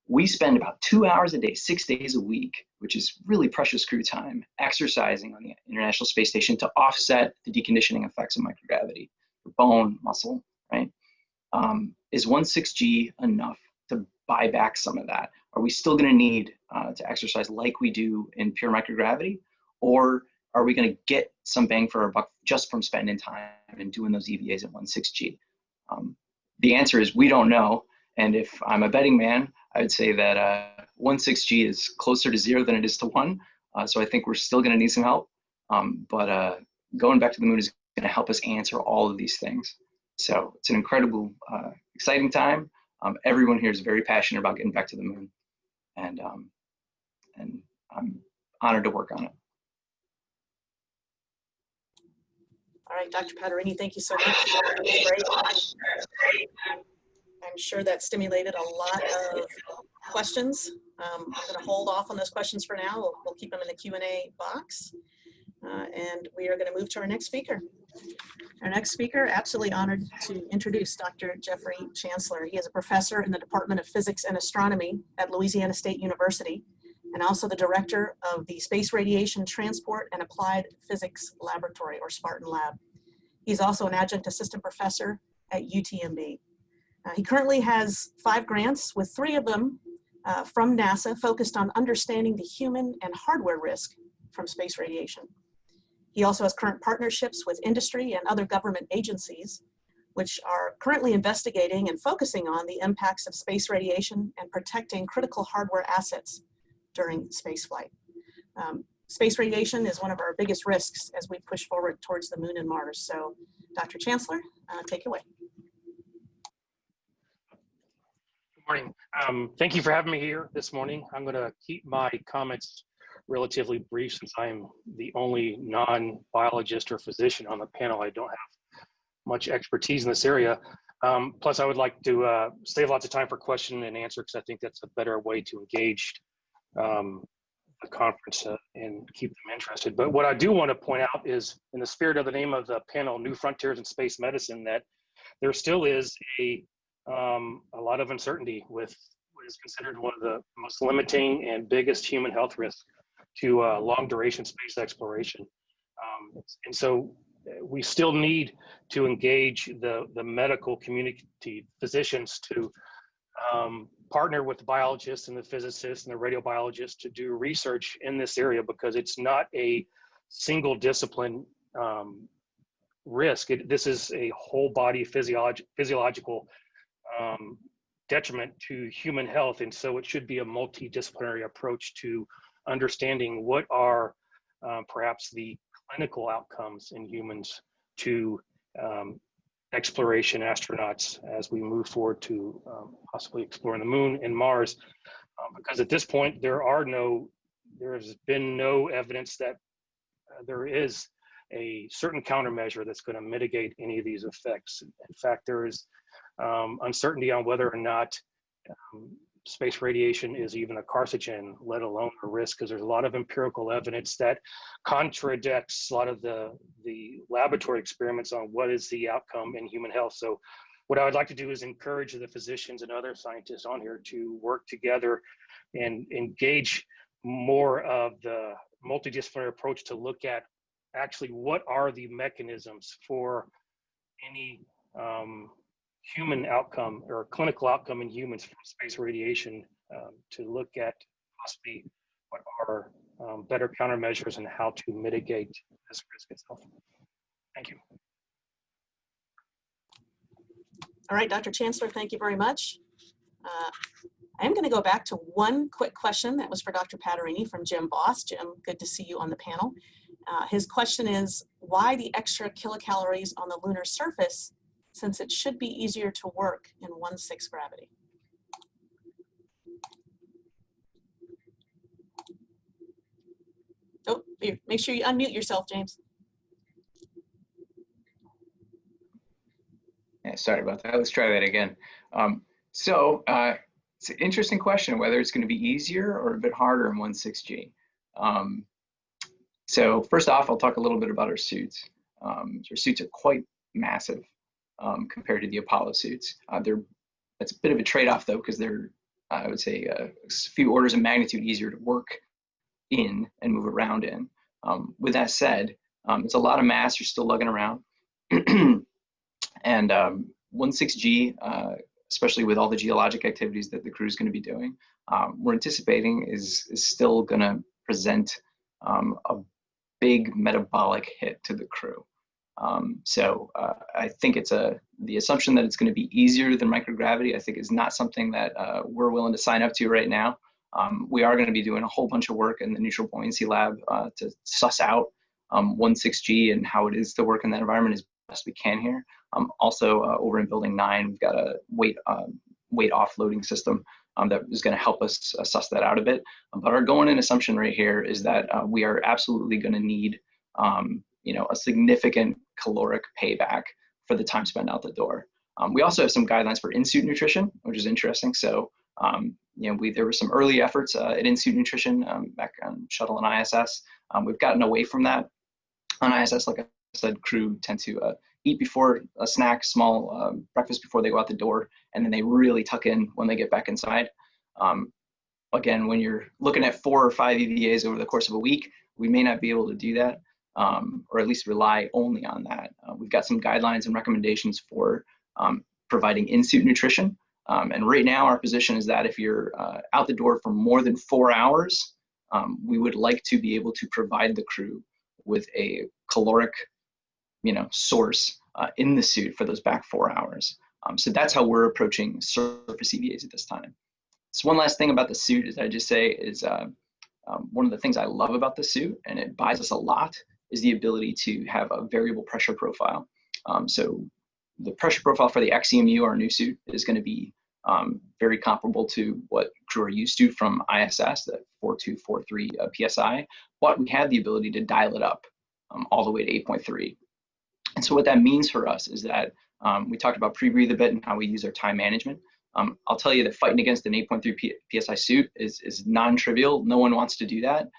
we spend about 2 hours a day, 6 days a week, which is really precious crew time, exercising on the International Space Station to offset the deconditioning effects of microgravity, for bone, muscle, right? Is 1,6G enough to buy back some of that? Are we still going to need to exercise like we do in pure microgravity? Or are we going to get some bang for our buck just from spending time and doing those EVAs at 1,6G? The answer is we don't know. And if I'm a betting man, I would say that 1,6G is closer to 0 than it is to 1. So I think we're still going to need some help. But going back to the moon is going to help us answer all of these things. So it's an incredible, exciting time. Everyone here is very passionate about getting back to the moon. And I'm honored to work on it. All right, Dr. Paterini, thank you so much. That was great. I'm sure that stimulated a lot of questions. I'm going to hold off on those questions for now. We'll keep them in the Q&A box. And we are going to move to our next speaker. Our next speaker, absolutely honored to introduce Dr. Jeffrey Chancellor. He is a professor in the Department of Physics and Astronomy at Louisiana State University, and also the director of the Space Radiation Transport and Applied Physics Laboratory, or Spartan Lab. He's also an adjunct assistant professor at UTMB. He currently has 5 grants, with 3 of them from NASA, focused on understanding the human and hardware risk from space radiation. He also has current partnerships with industry and other government agencies, which are currently investigating and focusing on the impacts of space radiation and protecting critical hardware assets during spaceflight. Space radiation is one of our biggest risks as we push forward towards the moon and Mars. So, Dr. Chancellor, take it away. Good morning. Thank you for having me here this morning. I'm going to keep my comments relatively brief since I'm the only non-biologist or physician on the panel. I don't have much expertise in this area. Plus, I would like to save lots of time for question and answer, because I think that's a better way to engage the conference and keep them interested. But what I do want to point out is, in the spirit of the name of the panel, New Frontiers in Space Medicine, that there still is a lot of uncertainty with what is considered one of the most limiting and biggest human health risks to long duration space exploration. And so we still need to engage the medical community, physicians, to partner with the biologists and the physicists and the radiobiologists to do research in this area, because it's not a single discipline risk. This is a whole body physiological detriment to human health. And so it should be a multidisciplinary approach to understanding what are perhaps the clinical outcomes in humans to exploration astronauts as we move forward to possibly exploring the moon and Mars. Because at this point, there's been no evidence that there is a certain countermeasure that's going to mitigate any of these effects. In fact, there is uncertainty on whether or not space radiation is even a carcinogen, let alone a risk, because there's a lot of empirical evidence that contradicts a lot of the laboratory experiments on what is the outcome in human health. So what I would like to do is encourage the physicians and other scientists on here to work together and engage more of the multidisciplinary approach to look at actually what are the mechanisms for any human outcome or clinical outcome in humans from space radiation, to look at possibly what are better countermeasures and how to mitigate this risk itself. Thank you. All right, Dr. Chancellor, thank you very much. I am going to go back to one quick question that was for Dr. Paterini from Jim Voss. Jim, good to see you on the panel. His question is, why the extra kilocalories on the lunar surface, since it should be easier to work in 1/6 gravity? Oh, here, make sure you unmute yourself, James. Yeah, sorry about that. Let's try that again. It's an interesting question, whether it's going to be easier or a bit harder in 1/6G. So first off, I'll talk a little bit about our suits. Our suits are quite massive compared to the Apollo suits. That's a bit of a trade-off though, because they're, I would say, a few orders of magnitude easier to work in and move around in. With that said, it's a lot of mass you're still lugging around. And 16G, especially with all the geologic activities that the crew is going to be doing, we're anticipating is still going to present a big metabolic hit to the crew. So I think the assumption that it's going to be easier than microgravity, I think, is not something that we're willing to sign up to right now. We are going to be doing a whole bunch of work in the neutral buoyancy lab to suss out 16G and how it is to work in that environment as best we can here. Also, over in Building 9, we've got a weight offloading system that is going to help us suss that out a bit. But our going-in assumption right here is that we are absolutely going to need a significant caloric payback for the time spent out the door. We also have some guidelines for in-suit nutrition, which is interesting. So, there were some early efforts at in-suit nutrition back on shuttle and ISS. We've gotten away from that. On ISS, like I said, crew tend to eat before a snack, small breakfast before they go out the door, and then they really tuck in when they get back inside. Again, when you're looking at 4 or 5 EVAs over the course of a week, we may not be able to do that, or at least rely only on that. We've got some guidelines and recommendations for providing in-suit nutrition. And right now, our position is that if you're out the door for more than 4 hours, we would like to be able to provide the crew with a caloric, source in the suit for those back 4 hours. So that's how we're approaching surface EVAs at this time. So one last thing about the suit is I just say is one of the things I love about the suit, and it buys us a lot, is the ability to have a variable pressure profile. So the pressure profile for the XEMU, our new suit, is going to be very comparable to what crew are used to from ISS, the 4.243 PSI, but we have the ability to dial it up all the way to 8.3. And so what that means for us is that we talked about pre-breathe a bit and how we use our time management. I'll tell you that fighting against an 8.3 PSI suit is non-trivial. No one wants to do that.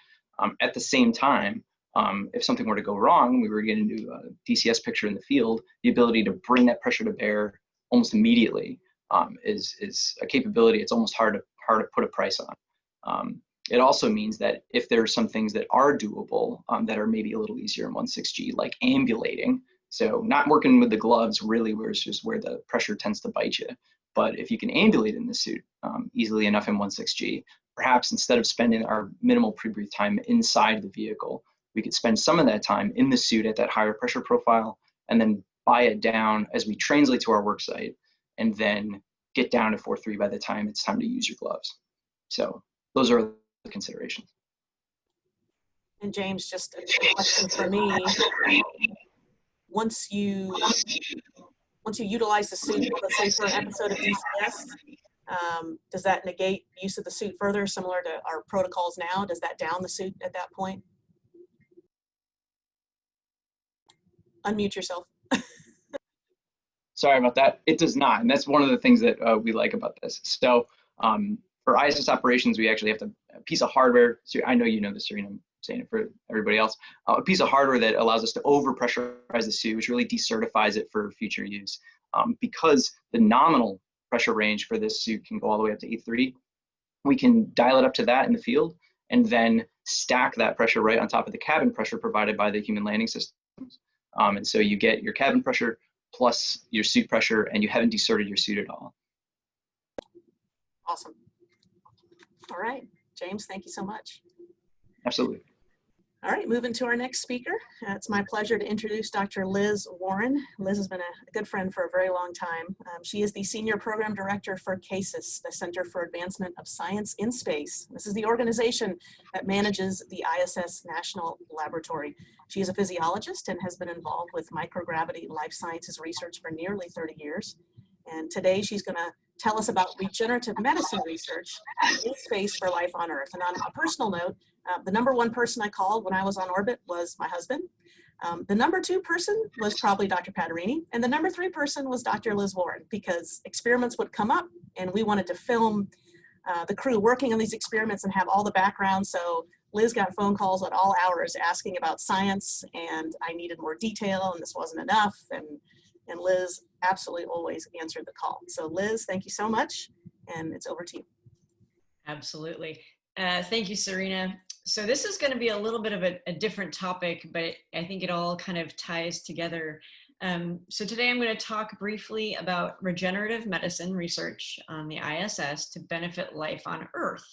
At the same time, if something were to go wrong, we were getting into a DCS picture in the field, the ability to bring that pressure to bear almost immediately is a capability it's almost hard to put a price on. It also means that if there are some things that are doable that are maybe a little easier in 16G, like ambulating, so not working with the gloves really, where it's just where the pressure tends to bite you. But if you can ambulate in the suit easily enough in 16G, perhaps instead of spending our minimal pre-breathe time inside the vehicle, we could spend some of that time in the suit at that higher pressure profile and then buy it down as we translate to our work site and then get down to 4.3 by the time it's time to use your gloves. So those are the considerations. And James, just a question for me. Once you utilize the suit, let's say for an episode of DCS, does that negate use of the suit further, similar to our protocols now? Does that down the suit at that point? Unmute yourself. Sorry about that. It does not. And that's one of the things that we like about this. So for ISS operations, we actually have a piece of hardware. So I know you know this, Serena, I'm saying it for everybody else. A piece of hardware that allows us to overpressurize the suit, which really decertifies it for future use. Because the nominal pressure range for this suit can go all the way up to 8.3, we can dial it up to that in the field and then stack that pressure right on top of the cabin pressure provided by the human landing systems. And so you get your cabin pressure plus your suit pressure, and you haven't deserted your suit at all. Awesome. All right, James, thank you so much. Absolutely. All right, moving to our next speaker. It's my pleasure to introduce Dr. Liz Warren. Liz has been a good friend for a very long time. She is the Senior Program Director for CASIS, the Center for Advancement of Science in Space. This is the organization that manages the ISS National Laboratory. She is a physiologist and has been involved with microgravity life sciences research for nearly 30 years. And today she's going to tell us about regenerative medicine research in space for life on Earth. And on a personal note, the number one person I called when I was on orbit was my husband. The number two person was probably Dr. Paterini. And the number three person was Dr. Liz Warren, because experiments would come up and we wanted to film the crew working on these experiments and have all the background. So Liz got phone calls at all hours asking about science, and I needed more detail and this wasn't enough. And Liz absolutely always answered the call. So Liz, thank you so much. And it's over to you. Absolutely. Thank you, Serena. So this is going to be a little bit of a different topic, but I think it all kind of ties together So today I'm going to talk briefly about regenerative medicine research on the ISS to benefit life on Earth.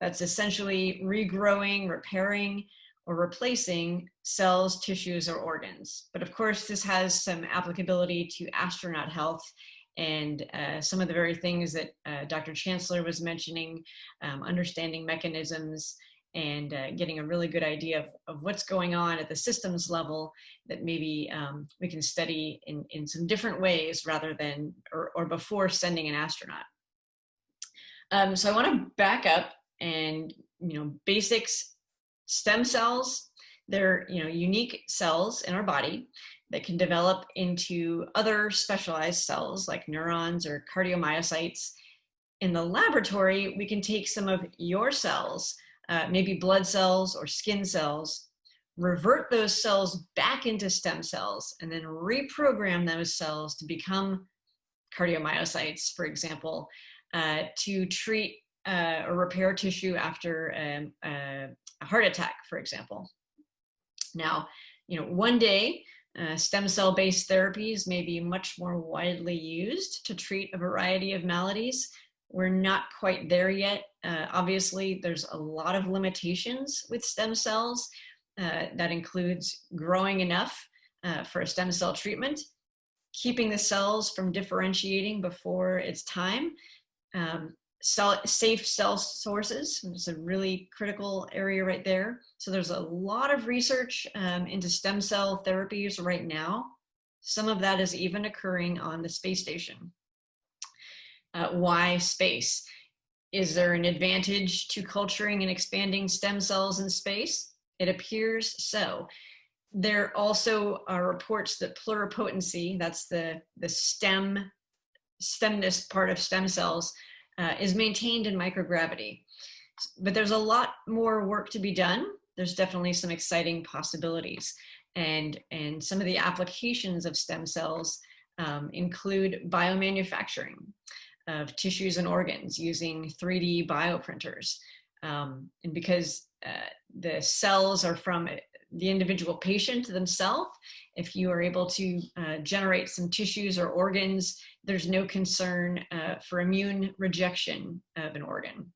That's essentially regrowing, repairing, or replacing cells, tissues, or organs. But of course, this has some applicability to astronaut health and some of the very things that Dr. Chancellor was mentioning, understanding mechanisms and getting a really good idea of what's going on at the systems level that maybe we can study in some different ways rather than, or before sending an astronaut. So I want to back up and, basics, stem cells, they're, unique cells in our body that can develop into other specialized cells like neurons or cardiomyocytes. In the laboratory, we can take some of your cells, maybe blood cells or skin cells, revert those cells back into stem cells, and then reprogram those cells to become cardiomyocytes, for example, to treat or repair tissue after a heart attack, for example. Now, one day, stem cell-based therapies may be much more widely used to treat a variety of maladies. We're not quite there yet. Obviously, there's a lot of limitations with stem cells. That includes growing enough for a stem cell treatment, keeping the cells from differentiating before it's time, safe cell sources is a really critical area right there. So there's a lot of research into stem cell therapies right now. Some of that is even occurring on the space station. Why space? Is there an advantage to culturing and expanding stem cells in space? It appears so. There also are reports that pluripotency, that's the stemness part of stem cells, is maintained in microgravity. But there's a lot more work to be done. There's definitely some exciting possibilities. And some of the applications of stem cells include biomanufacturing of tissues and organs using 3D bioprinters. And because the cells are from the individual patient themselves, if you are able to generate some tissues or organs, there's no concern for immune rejection of an organ.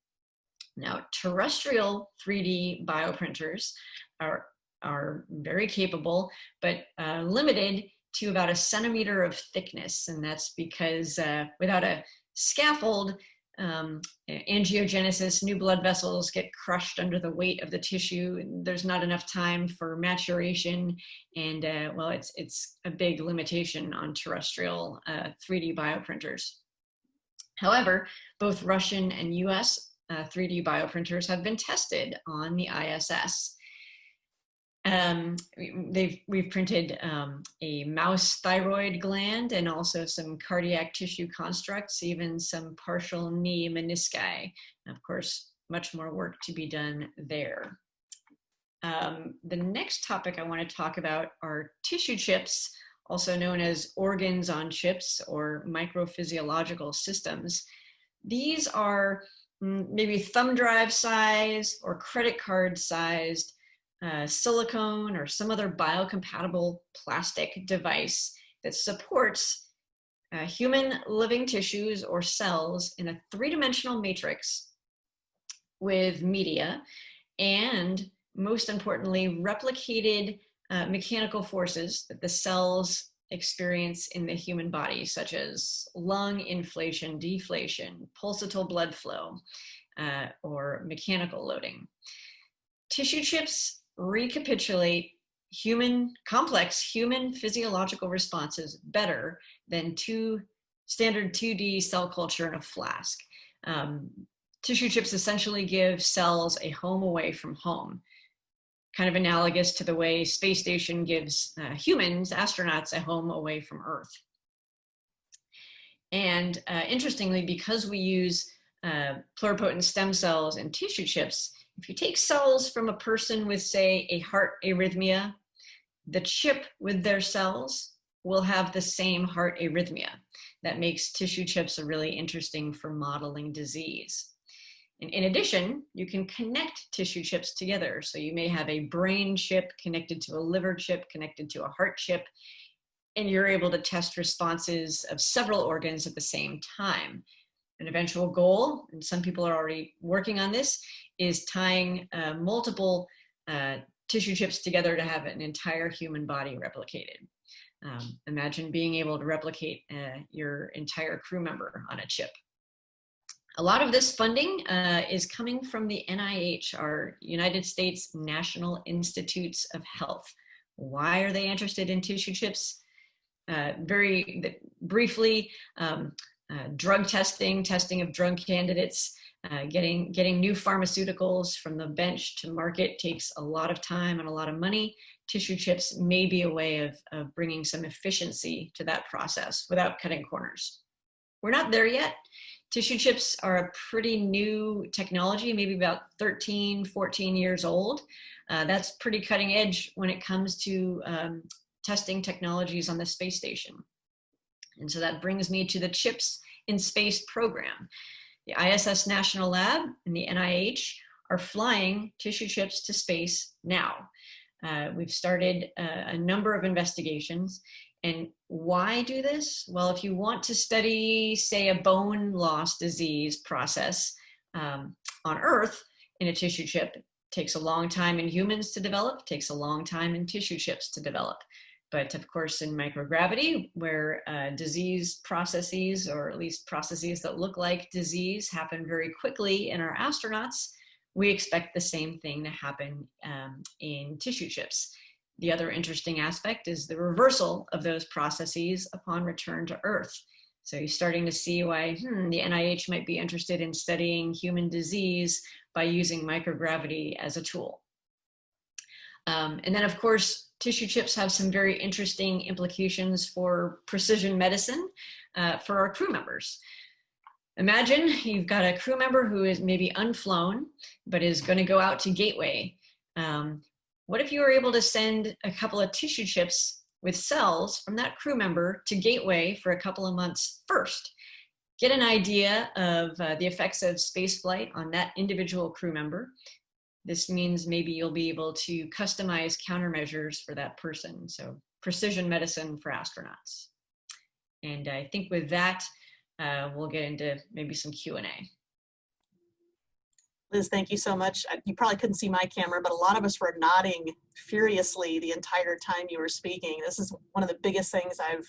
Now, terrestrial 3D bioprinters are very capable, but limited to about 1 centimeter of thickness. And that's because without a scaffold, angiogenesis, new blood vessels get crushed under the weight of the tissue. There's not enough time for maturation, and well, it's a big limitation on terrestrial 3D bioprinters. However, both Russian and US 3D bioprinters have been tested on the ISS. We've printed a mouse thyroid gland and also some cardiac tissue constructs, even some partial knee menisci. And of course, much more work to be done there. The next topic I want to talk about are tissue chips, also known as organs on chips or microphysiological systems. These are maybe thumb drive size or credit card sized silicone or some other biocompatible plastic device that supports human living tissues or cells in a 3-dimensional matrix with media and, most importantly, replicated mechanical forces that the cells experience in the human body, such as lung inflation, deflation, pulsatile blood flow, or mechanical loading. Tissue chips recapitulate complex human physiological responses better than standard 2D cell culture in a flask. Tissue chips essentially give cells a home away from home, kind of analogous to the way space station gives humans, astronauts, a home away from Earth. And interestingly, because we use pluripotent stem cells and tissue chips, if you take cells from a person with, say, a heart arrhythmia, the chip with their cells will have the same heart arrhythmia. That makes tissue chips really interesting for modeling disease. And in addition, you can connect tissue chips together. So you may have a brain chip connected to a liver chip, connected to a heart chip. and you're able to test responses of several organs at the same time. An eventual goal, and some people are already working on this, is tying multiple tissue chips together to have an entire human body replicated. Imagine being able to replicate your entire crew member on a chip. A lot of this funding is coming from the NIH, our United States National Institutes of Health. Why are they interested in tissue chips? Very briefly, drug testing of drug candidates, getting new pharmaceuticals from the bench to market takes a lot of time and a lot of money. Tissue chips may be a way of bringing some efficiency to that process without cutting corners. We're not there yet. Tissue chips are a pretty new technology, maybe about 13, 14 years old. That's pretty cutting edge when it comes to testing technologies on the space station. And so that brings me to the Chips in Space program. The ISS National Lab and the NIH are flying tissue chips to space now. We've started a number of investigations. And why do this? Well, if you want to study, say, a bone loss disease process on Earth in a tissue chip, it takes a long time in humans to develop, takes a long time in tissue chips to develop. But of course, in microgravity, where disease processes, or at least processes that look like disease, happen very quickly in our astronauts, we expect the same thing to happen in tissue chips. The other interesting aspect is the reversal of those processes upon return to Earth. So you're starting to see why the NIH might be interested in studying human disease by using microgravity as a tool. And then, of course, tissue chips have some very interesting implications for precision medicine for our crew members. Imagine you've got a crew member who is maybe unflown, but is going to go out to Gateway. What if you were able to send a couple of tissue chips with cells from that crew member to Gateway for a couple of months first? Get an idea of the effects of spaceflight on that individual crew member. This means maybe you'll be able to customize countermeasures for that person. So precision medicine for astronauts. And I think with that, we'll get into maybe some Q&A. Liz, thank you so much. You probably couldn't see my camera, but a lot of us were nodding furiously the entire time you were speaking. This is one of the biggest things I've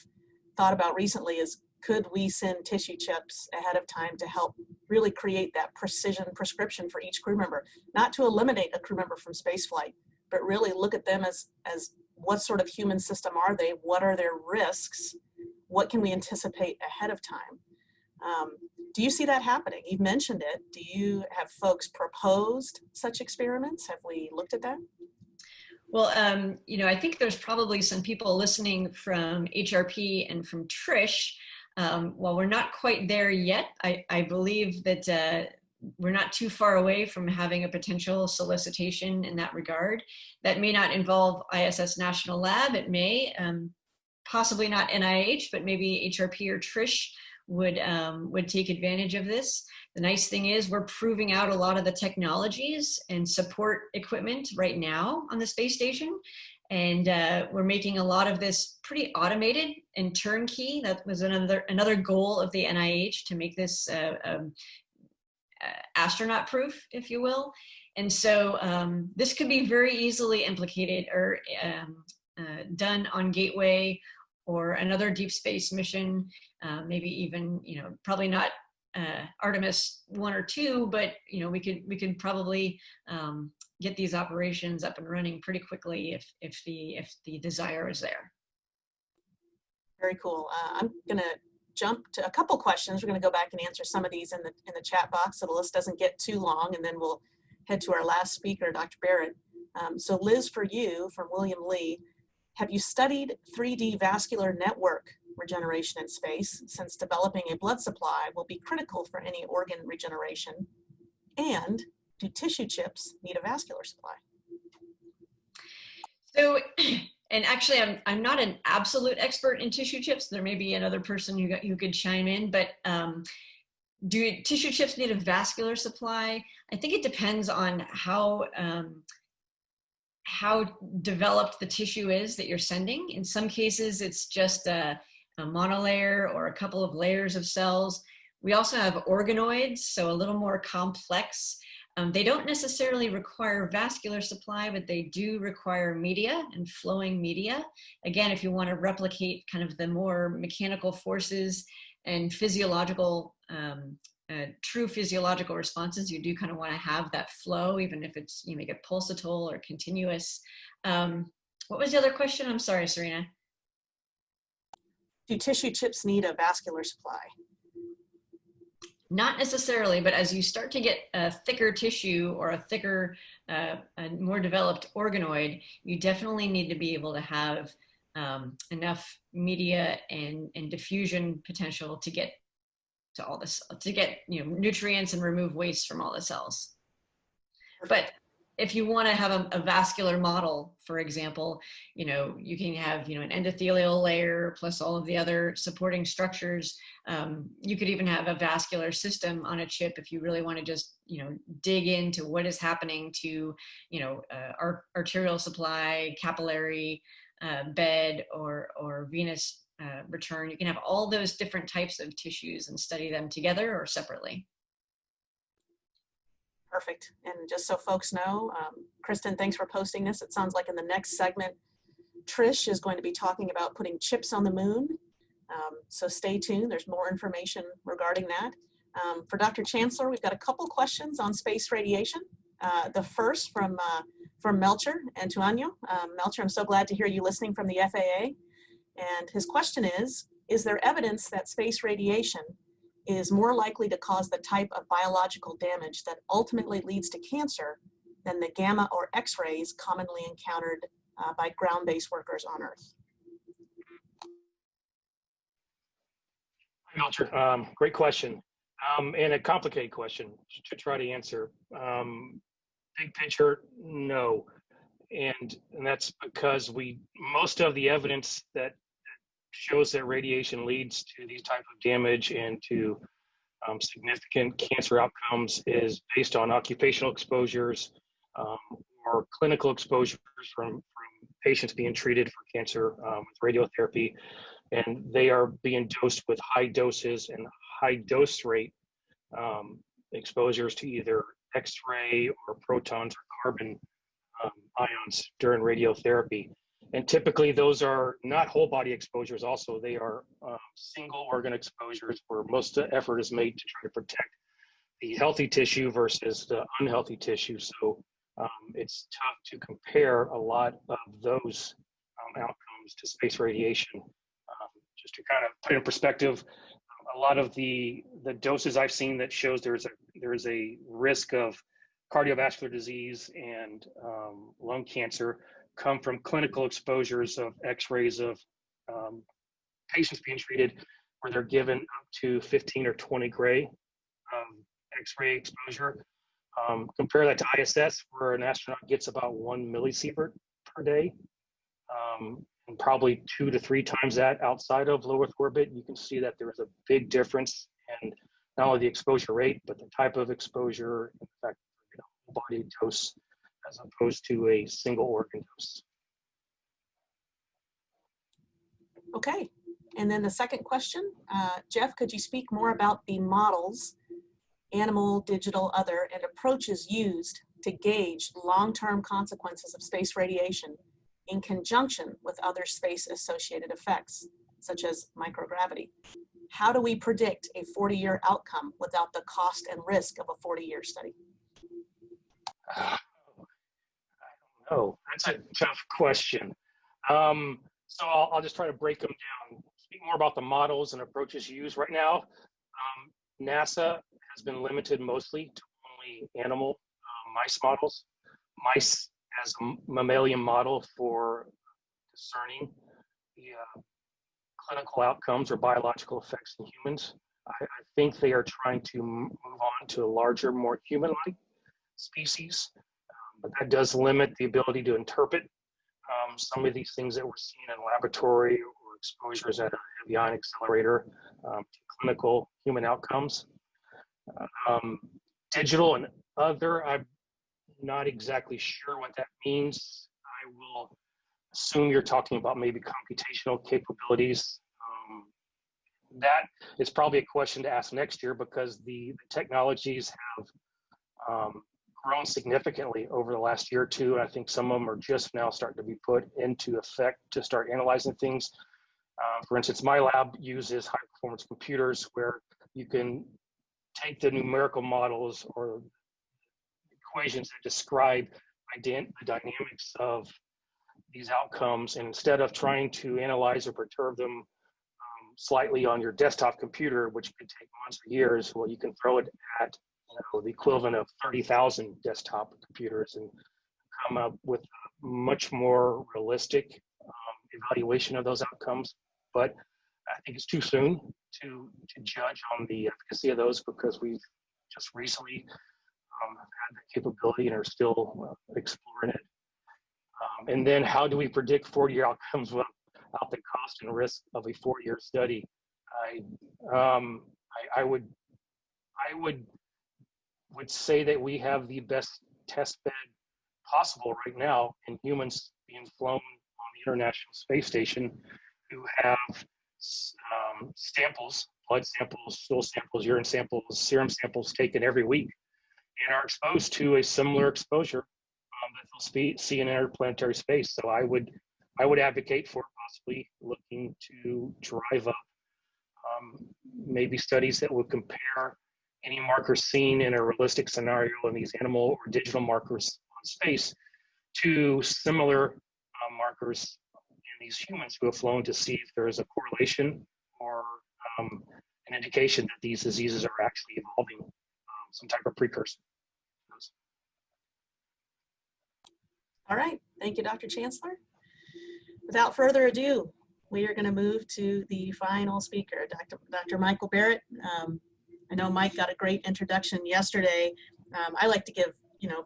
thought about recently is, could we send tissue chips ahead of time to help really create that precision prescription for each crew member? Not to eliminate a crew member from spaceflight, but really look at them as what sort of human system are they? What are their risks? What can we anticipate ahead of time? Do you see that happening? You've mentioned it. Do you have folks proposed such experiments? Have we looked at that? Well, you know, I think there's probably some people listening from HRP and from Trish. While we're not quite there yet, I believe that we're not too far away from having a potential solicitation in that regard. That may not involve ISS National Lab. It may, possibly not NIH, but maybe HRP or Trish would take advantage of this. The nice thing is we're proving out a lot of the technologies and support equipment right now on the space station. And we're making a lot of this pretty automated and turnkey. That was another goal of the NIH, to make this astronaut proof, if you will. And so this could be very easily implicated or done on Gateway or another deep space mission, maybe even, you know, probably not Artemis 1 or 2, but, you know, we could probably get these operations up and running pretty quickly if the desire is there. Very cool. I'm gonna jump to a couple questions. We're gonna go back and answer some of these in the chat box so the list doesn't get too long, and then we'll head to our last speaker, Dr. Barrett. So Liz, for you, from William Lee, have you studied 3D vascular network regeneration in space, since developing a blood supply will be critical for any organ regeneration? And do tissue chips need a vascular supply? So, and actually, I'm not an absolute expert in tissue chips. There may be another person who could chime in, but do tissue chips need a vascular supply? I think it depends on how developed the tissue is that you're sending. In some cases, it's just a monolayer or a couple of layers of cells. We also have organoids, so a little more complex. They don't necessarily require vascular supply, but they do require media and flowing media. Again, if you want to replicate kind of the more mechanical forces and physiological, true physiological responses, you do kind of want to have that flow, even if it's, you make it pulsatile or continuous. What was the other question? I'm sorry, Serena. Do tissue chips need a vascular supply? Not necessarily, but as you start to get a thicker tissue or a thicker, a more developed organoid, you definitely need to be able to have enough media and diffusion potential to get to all this, to get, you know, nutrients and remove waste from all the cells. But if you want to have a vascular model, for example, you know, you can have, you know, an endothelial layer plus all of the other supporting structures. You could even have a vascular system on a chip if you really want to just, you know, dig into what is happening to, you know, arterial supply, capillary bed, or venous return. You can have all those different types of tissues and study them together or separately. Perfect. And just so folks know, Kristen, thanks for posting this. It sounds like in the next segment, Trish is going to be talking about putting chips on the moon. So stay tuned. There's more information regarding that. For Dr. Chancellor, we've got a couple questions on space radiation. The first from Melcher and Tuanyo. Melcher, I'm so glad to hear you listening from the FAA. And his question is there evidence that space radiation is more likely to cause the type of biological damage that ultimately leads to cancer than the gamma or X-rays commonly encountered by ground-based workers on Earth? Hi, Melcher. Great question, and a complicated question to try to answer. Big picture, no. And that's because most of the evidence that shows that radiation leads to these type of damage and to significant cancer outcomes is based on occupational exposures or clinical exposures from patients being treated for cancer with radiotherapy. And they are being dosed with high doses and high dose rate exposures to either X-ray or protons or carbon ions during radiotherapy. And typically those are not whole body exposures also. They are single organ exposures where most of the effort is made to try to protect the healthy tissue versus the unhealthy tissue. So it's tough to compare a lot of those outcomes to space radiation. Just to kind of put in perspective, a lot of the doses I've seen that shows there is a risk of cardiovascular disease and lung cancer come from clinical exposures of X-rays of patients being treated where they're given up to 15 or 20 gray X-ray exposure. Compare that to ISS, where an astronaut gets about 1 millisievert per day, and probably 2 to 3 times that outside of low Earth orbit. You can see that there is a big difference in not only the exposure rate, but the type of exposure, in fact, whole body dose, as opposed to a single organ dose. Okay, and then the second question, Jeff, could you speak more about the models, animal, digital, other, and approaches used to gauge long-term consequences of space radiation in conjunction with other space-associated effects, such as microgravity? How do we predict a 40-year outcome without the cost and risk of a 40-year study? I don't know. That's a tough question. So I'll just try to break them down. Speak more about the models and approaches used right now. NASA has been limited mostly to only animal mice models. Mice as a mammalian model for discerning the clinical outcomes or biological effects in humans. I think they are trying to move on to a larger, more human-like species, but that does limit the ability to interpret some of these things that we're seeing in laboratory or exposures at a heavy ion accelerator to clinical human outcomes. Digital and other, I'm not exactly sure what that means. will assume you're talking about maybe computational capabilities. That is probably a question to ask next year because the technologies have grown significantly over the last year or two. And I think some of them are just now starting to be put into effect to start analyzing things. For instance, my lab uses high performance computers where you can take the numerical models or equations that describe the dynamics of these outcomes, and instead of trying to analyze or perturb them slightly on your desktop computer, which could take months or years, well, you can throw it at the equivalent of 30,000 desktop computers and come up with a much more realistic evaluation of those outcomes. But I think it's too soon to judge on the efficacy of those because we've just recently had the capability and are still exploring it. And then how do we predict 4-year outcomes without the cost and risk of a 4-year study? I would say that we have the best test bed possible right now in humans being flown on the International Space Station who have samples, blood samples, stool samples, urine samples, serum samples taken every week and are exposed to a similar exposure that they'll see in interplanetary space. So I would advocate for possibly looking to drive up maybe studies that would compare any markers seen in a realistic scenario in these animal or digital markers on space to similar markers in these humans who have flown to see if there is a correlation or an indication that these diseases are actually evolving some type of precursor. All right, thank you, Dr. Chancellor. Without further ado, we are going to move to the final speaker, Dr. Michael Barrett. I know Mike got a great introduction yesterday. I like to give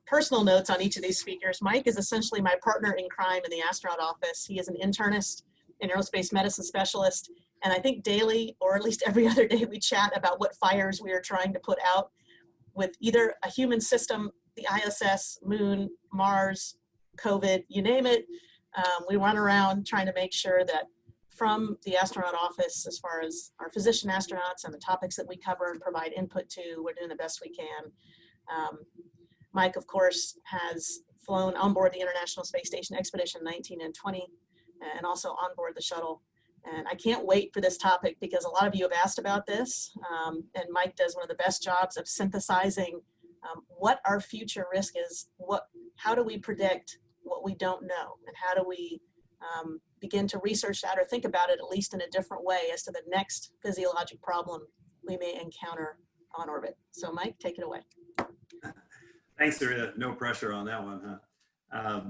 personal notes on each of these speakers. Mike is essentially my partner in crime in the astronaut office. He is an internist, an aerospace medicine specialist, and I think daily, or at least every other day, we chat about what fires we are trying to put out with either a human system, the ISS, Moon, Mars, COVID, you name it. We run around trying to make sure that from the astronaut office, as far as our physician astronauts and the topics that we cover and provide input to, we're doing the best we can. Mike, of course, has flown on board the International Space Station Expedition 19 and 20, and also on board the shuttle. And I can't wait for this topic because a lot of you have asked about this, and Mike does one of the best jobs of synthesizing what our future risk is, how do we predict what we don't know, and how do we begin to research that or think about it at least in a different way as to the next physiologic problem we may encounter on orbit. So Mike, take it away. Thanks, Sarita. No pressure on that one, huh?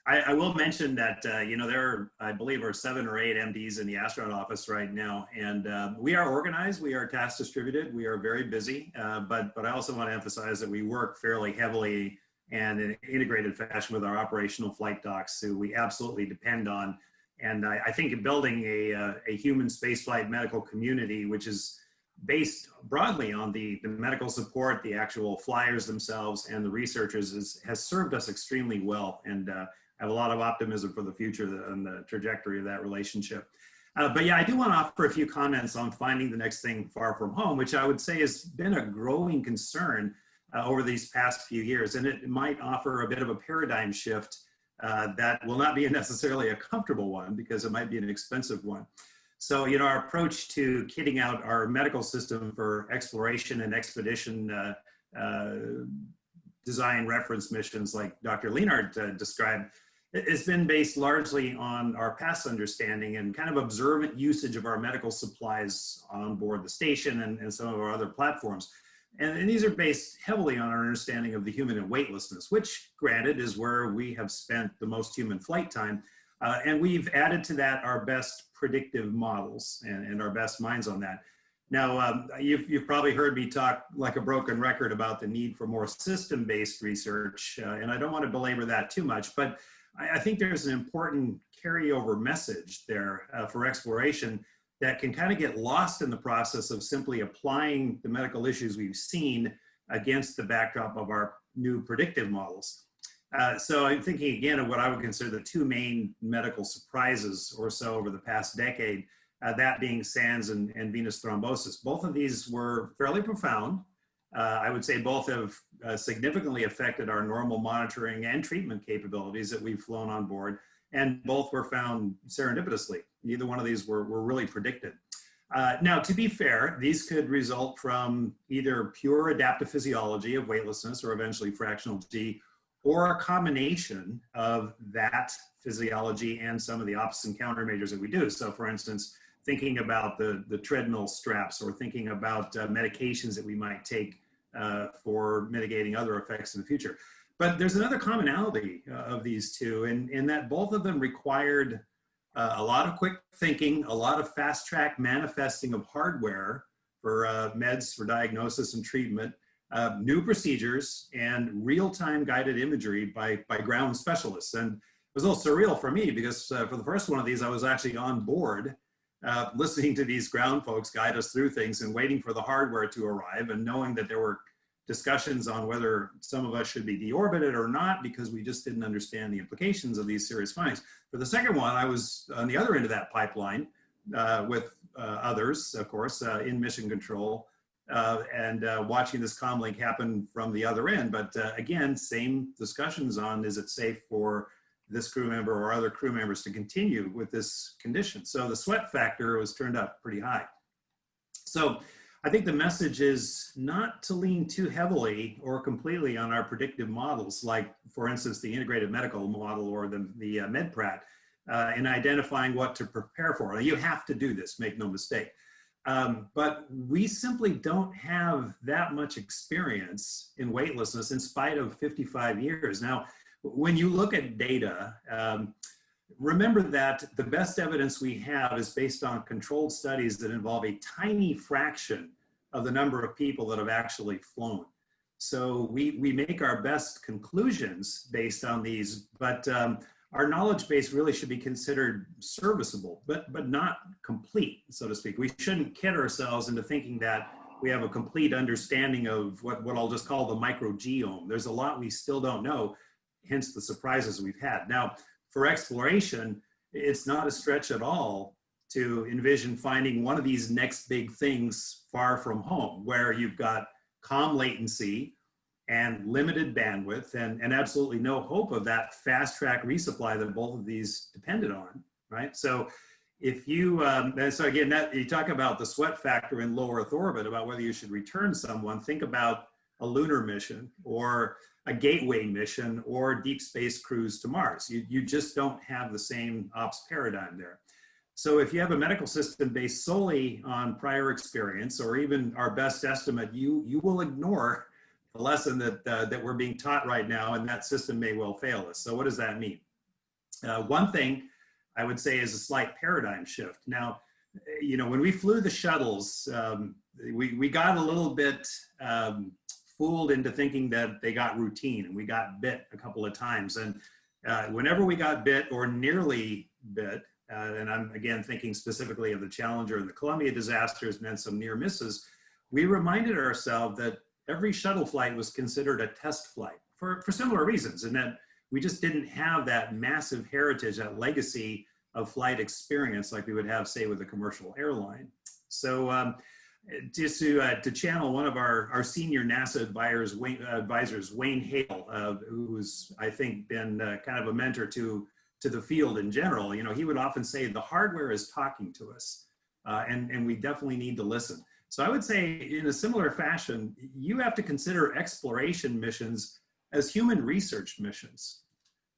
I will mention that, there are, I believe, 7 or 8 MDs in the astronaut office right now, and we are organized, we are task distributed, we are very busy, but I also want to emphasize that we work fairly heavily and in an integrated fashion with our operational flight docs, who we absolutely depend on. And I think building a human spaceflight medical community, which is based broadly on the medical support, the actual flyers themselves, and the researchers, has served us extremely well. And I have a lot of optimism for the future and the trajectory of that relationship. But yeah, I do want to offer a few comments on finding the next thing far from home, which I would say has been a growing concern over these past few years. And it might offer a bit of a paradigm shift that will not be necessarily a comfortable one, because it might be an expensive one. So, our approach to kitting out our medical system for exploration and expedition design reference missions like Dr. Lenhart described, it's been based largely on our past understanding and kind of observant usage of our medical supplies on board the station and some of our other platforms. And these are based heavily on our understanding of the human and weightlessness, which, granted, is where we have spent the most human flight time. And we've added to that our best predictive models and our best minds on that. Now, you've probably heard me talk like a broken record about the need for more system-based research, and I don't want to belabor that too much, but I think there's an important carryover message there for exploration that can kind of get lost in the process of simply applying the medical issues we've seen against the backdrop of our new predictive models. So I'm thinking again of what I would consider the two main medical surprises or so over the past decade, that being SANS and venous thrombosis. Both of these were fairly profound. I would say both have significantly affected our normal monitoring and treatment capabilities that we've flown on board, and both were found serendipitously. Neither one of these were really predicted. Now, to be fair, these could result from either pure adaptive physiology of weightlessness or eventually fractional G, or a combination of that physiology and some of the opposite countermeasures that we do. So for instance, thinking about the treadmill straps, or thinking about medications that we might take for mitigating other effects in the future. But there's another commonality of these two, in that both of them required a lot of quick thinking, a lot of fast track manifesting of hardware for meds for diagnosis and treatment, new procedures, and real-time guided imagery by ground specialists. And it was a little surreal for me because for the first one of these, I was actually on board listening to these ground folks guide us through things and waiting for the hardware to arrive, and knowing that there were discussions on whether some of us should be deorbited or not because we just didn't understand the implications of these serious findings. For the second one, I was on the other end of that pipeline with others, of course, in mission control, and watching this comlink happen from the other end. But again, same discussions on, is it safe for this crew member or other crew members to continue with this condition? So the sweat factor was turned up pretty high. So I think the message is not to lean too heavily or completely on our predictive models, like for instance, the integrated medical model or the MedPrat, in identifying what to prepare for. Now, you have to do this, make no mistake. But we simply don't have that much experience in weightlessness in spite of 55 years. Now, when you look at data, remember that the best evidence we have is based on controlled studies that involve a tiny fraction of the number of people that have actually flown. So we make our best conclusions based on these, but our knowledge base really should be considered serviceable, but not complete, so to speak. We shouldn't kid ourselves into thinking that we have a complete understanding of what I'll just call the microgeome. There's a lot we still don't know, hence the surprises we've had. Now, for exploration, it's not a stretch at all to envision finding one of these next big things far from home, where you've got calm latency and limited bandwidth and absolutely no hope of that fast track resupply that both of these depended on, right? So if you, so again, that you talk about the sweat factor in low Earth orbit, about whether you should return someone, think about a lunar mission or a gateway mission or deep space cruise to Mars. You just don't have the same ops paradigm there. So if you have a medical system based solely on prior experience or even our best estimate, you will ignore the lesson that we're being taught right now, and that system may well fail us. So what does that mean? One thing I would say is a slight paradigm shift. Now, you know, when we flew the shuttles, we got a little bit fooled into thinking that they got routine, and we got bit a couple of times. And whenever we got bit or nearly bit, and I'm again thinking specifically of the Challenger and the Columbia disasters and then some near misses, we reminded ourselves that every shuttle flight was considered a test flight for similar reasons, and that we just didn't have that massive heritage, that legacy of flight experience like we would have, say, with a commercial airline. So just to channel one of our senior NASA advisors, Wayne Hale, who's, I think, been kind of a mentor to the field in general, you know, he would often say the hardware is talking to us, and we definitely need to listen. So I would say in a similar fashion, you have to consider exploration missions as human research missions.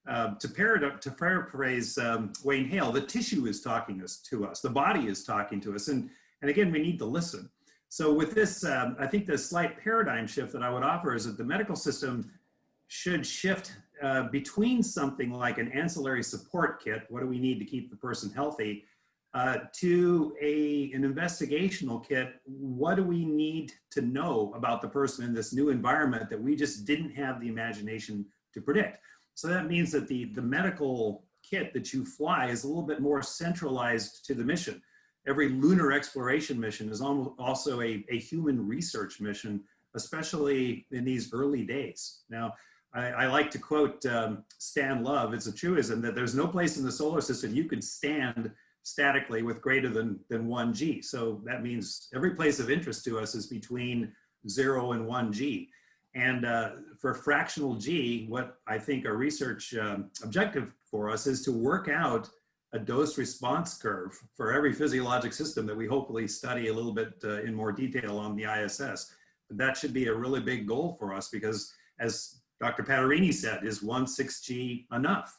To paraphrase Wayne Hale, the tissue is talking to us, the body is talking to us, and again, we need to listen. So with this, I think the slight paradigm shift that I would offer is that the medical system should shift between something like an ancillary support kit, what do we need to keep the person healthy, to an investigational kit, what do we need to know about the person in this new environment that we just didn't have the imagination to predict. So that means that the medical kit that you fly is a little bit more centralized to the mission. Every lunar exploration mission is also a human research mission, especially in these early days. Now, I like to quote Stan Love. It's a truism that there's no place in the solar system you could stand statically with greater than 1 G. So that means every place of interest to us is between 0 and 1 G. And for fractional G, what I think our research objective for us is to work out a dose response curve for every physiologic system that we hopefully study a little bit in more detail on the ISS. But that should be a really big goal for us, because as Dr. Paterini said, is 1/6G enough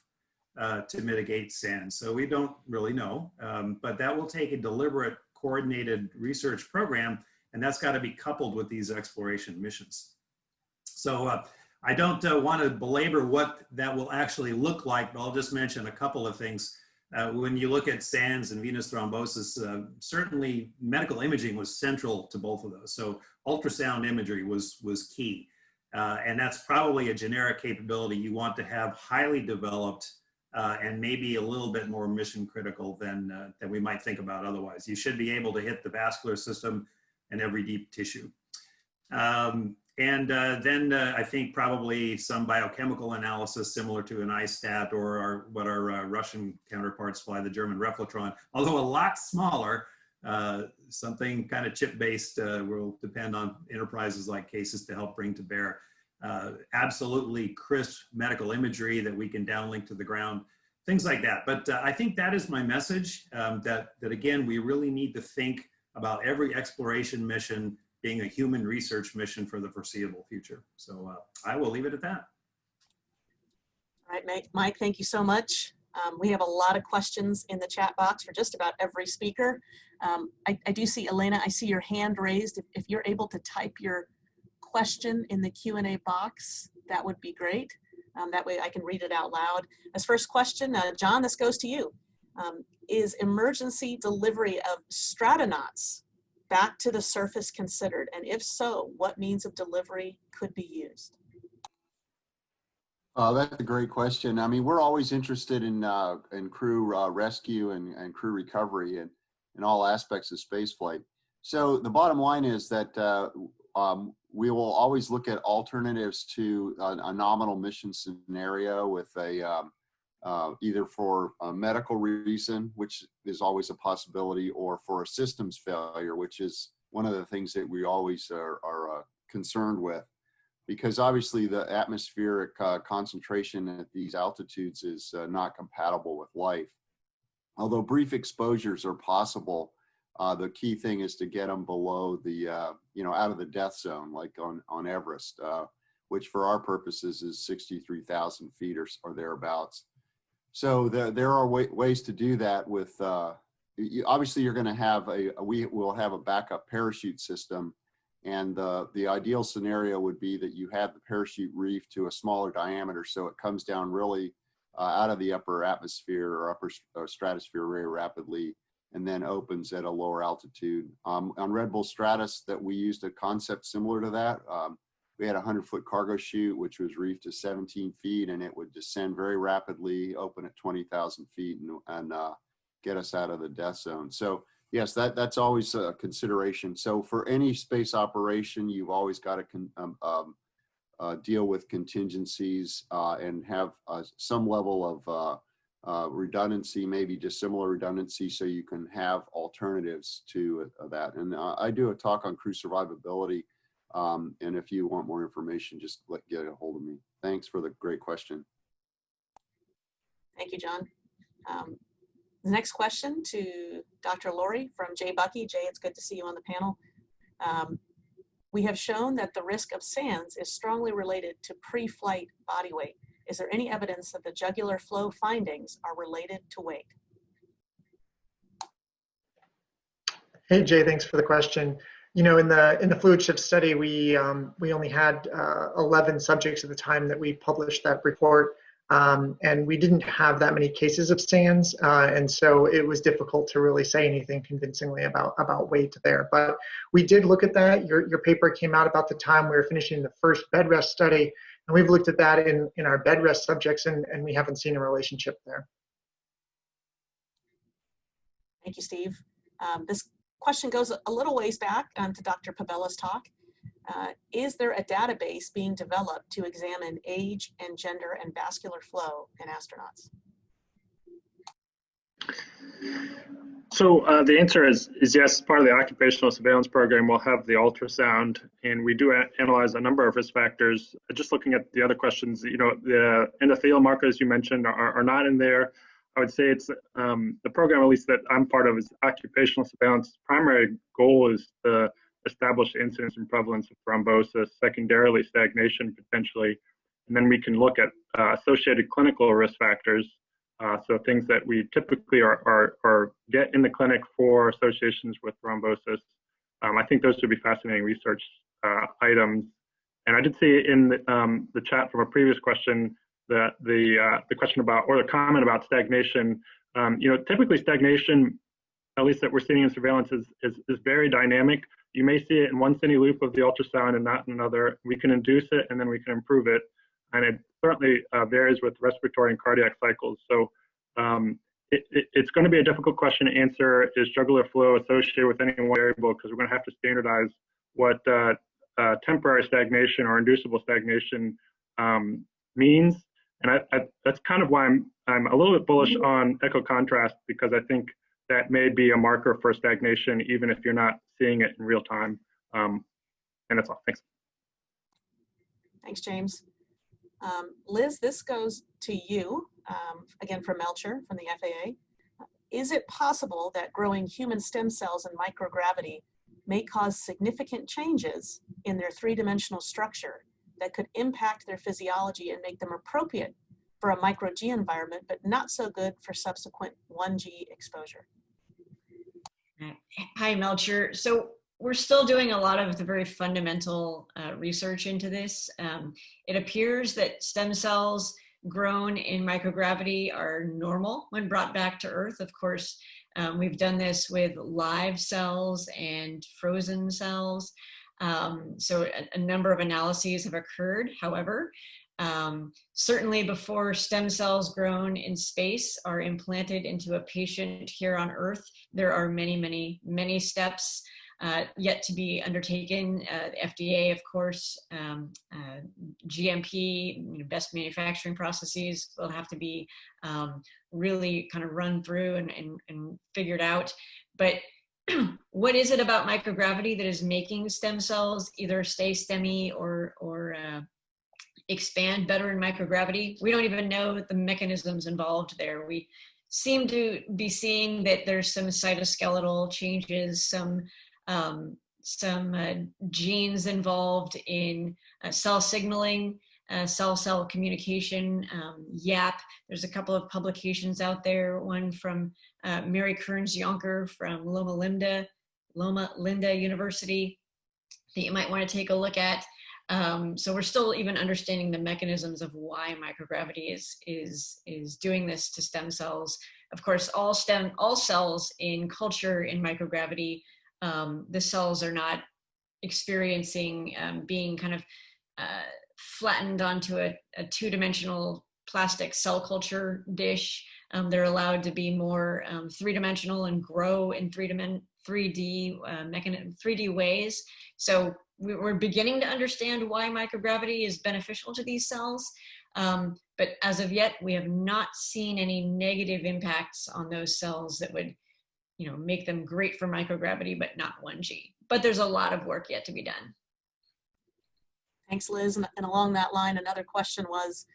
to mitigate SANS? So we don't really know, but that will take a deliberate, coordinated research program, and that's got to be coupled with these exploration missions. So I don't want to belabor what that will actually look like, but I'll just mention a couple of things. When you look at SANS and venous thrombosis, certainly medical imaging was central to both of those. So ultrasound imagery was key. And that's probably a generic capability you want to have highly developed and maybe a little bit more mission critical than we might think about otherwise. You should be able to hit the vascular system and every deep tissue. Then I think probably some biochemical analysis similar to an ISTAT or what our Russian counterparts fly, the German Reflotron, although a lot smaller. Something kind of chip-based will depend on enterprises like Cases to help bring to bear. Absolutely crisp medical imagery that we can downlink to the ground, things like that. But I think that is my message, that again, we really need to think about every exploration mission being a human research mission for the foreseeable future. So I will leave it at that. All right, Mike, thank you so much. We have a lot of questions in the chat box for just about every speaker. I do see, Elena, I see your hand raised. If you're able to type your question in the Q&A box, that would be great. That way I can read it out loud. As first question, John, this goes to you. Is emergency delivery of strattonauts back to the surface considered? And if so, what means of delivery could be used? That's a great question. I mean, we're always interested in crew rescue and crew recovery and in all aspects of spaceflight. So the bottom line is that we will always look at alternatives to a nominal mission scenario with a either for a medical reason, which is always a possibility, or for a systems failure, which is one of the things that we always are concerned with. Because obviously the atmospheric concentration at these altitudes is not compatible with life. Although brief exposures are possible, the key thing is to get them below the, out of the death zone, like on Everest, which for our purposes is 63,000 feet or thereabouts. So there are ways to do that with, obviously you're going to have we will have a backup parachute system. And the ideal scenario would be that you have the parachute reefed to a smaller diameter, so it comes down really out of the upper atmosphere or upper stratosphere very rapidly, and then opens at a lower altitude. On Red Bull Stratus, that we used a concept similar to that. We had a 100-foot cargo chute, which was reefed to 17 feet, and it would descend very rapidly, open at 20,000 feet, and get us out of the death zone. So yes, that's always a consideration. So for any space operation, you've always got to deal with contingencies and have some level of redundancy, maybe dissimilar redundancy, so you can have alternatives to that. And I do a talk on crew survivability. And if you want more information, just get a hold of me. Thanks for the great question. Thank you, John. The next question to Dr. Laurie from Jay Bucky. Jay, it's good to see you on the panel. We have shown that the risk of SANS is strongly related to pre-flight body weight. Is there any evidence that the jugular flow findings are related to weight? Hey, Jay, thanks for the question. You know, in the fluid shift study, we only had 11 subjects at the time that we published that report. And we didn't have that many cases of SANS, and so it was difficult to really say anything convincingly about weight there. But we did look at that. Your paper came out about the time we were finishing the first bed rest study, and we've looked at that in our bed rest subjects, and we haven't seen a relationship there. Thank you, Steve. This question goes a little ways back to Dr. Pavela's talk. Is there a database being developed to examine age and gender and vascular flow in astronauts? So the answer is yes. Part of the occupational surveillance program will have the ultrasound, and we do analyze a number of risk factors. Just looking at the other questions, the endothelial markers you mentioned are not in there. I would say it's the program, at least that I'm part of, is occupational surveillance. Primary goal is to establish incidence and prevalence of thrombosis, secondarily stagnation potentially, and then we can look at associated clinical risk factors. So things that we typically are get in the clinic for associations with thrombosis. I think those would be fascinating research items. And I did see in the chat from a previous question that the question about, or the comment about stagnation. Typically stagnation, at least that we're seeing in surveillance, is very dynamic. You may see it in one cine loop of the ultrasound and not in another. We can induce it and then we can improve it. And it certainly varies with respiratory and cardiac cycles. So it's going to be a difficult question to answer. Is jugular flow associated with any one variable? Because we're going to have to standardize what temporary stagnation or inducible stagnation means. And that's kind of why I'm a little bit bullish on echo contrast, because I think that may be a marker for stagnation, even if you're not seeing it in real time. And that's all. Thanks. Thanks, James. Liz, this goes to you, again from Melcher from the FAA. Is it possible that growing human stem cells in microgravity may cause significant changes in their three-dimensional structure that could impact their physiology and make them appropriate for a micro-G environment, but not so good for subsequent 1G exposure? Hi, Melcher. So we're still doing a lot of the very fundamental research into this. It appears that stem cells grown in microgravity are normal when brought back to Earth. Of course, we've done this with live cells and frozen cells. So a number of analyses have occurred. However, certainly before stem cells grown in space are implanted into a patient here on Earth, there are many steps yet to be undertaken. The FDA, of course, GMP, best manufacturing processes will have to be really kind of run through and figured out. But what is it about microgravity that is making stem cells either stay STEMmy or expand better in microgravity? We don't even know the mechanisms involved there. We seem to be seeing that there's some cytoskeletal changes, some genes involved in cell signaling, cell-cell communication, YAP. There's a couple of publications out there, one from Mary Kearns-Yonker from Loma Linda University that you might want to take a look at. So we're still even understanding the mechanisms of why microgravity is doing this to stem cells. Of course, all cells in culture in microgravity, the cells are not experiencing being kind of flattened onto a two-dimensional plastic cell culture dish. They're allowed to be more three-dimensional and grow in 3D ways. So we're beginning to understand why microgravity is beneficial to these cells. But as of yet, we have not seen any negative impacts on those cells that would, make them great for microgravity, but not 1G. But there's a lot of work yet to be done. Thanks, Liz. And along that line, another question was,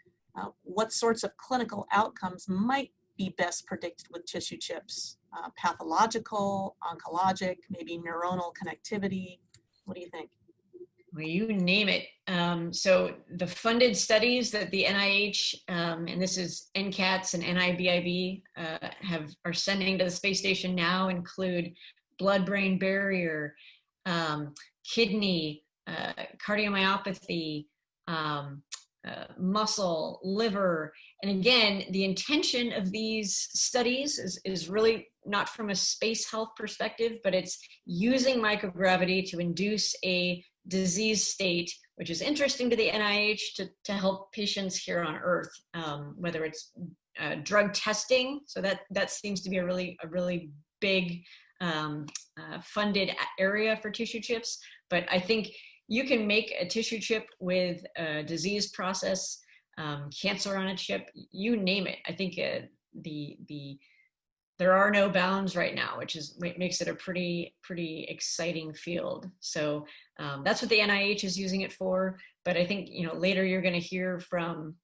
what sorts of clinical outcomes might be best predicted with tissue chips? Pathological, oncologic, maybe neuronal connectivity? What do you think? Well, you name it. So the funded studies that the NIH, and this is NCATS and NIBIB, are sending to the space station now include blood-brain barrier, kidney, cardiomyopathy, muscle, liver. And again, the intention of these studies is really not from a space health perspective, but it's using microgravity to induce a disease state, which is interesting to the NIH to help patients here on Earth, whether it's drug testing. So that seems to be a really big funded area for tissue chips. But I think you can make a tissue chip with a disease process, cancer on a chip, you name it. I think there are no bounds right now, which makes it a pretty exciting field. So that's what the NIH is using it for. But I think, you know, later you're going to hear from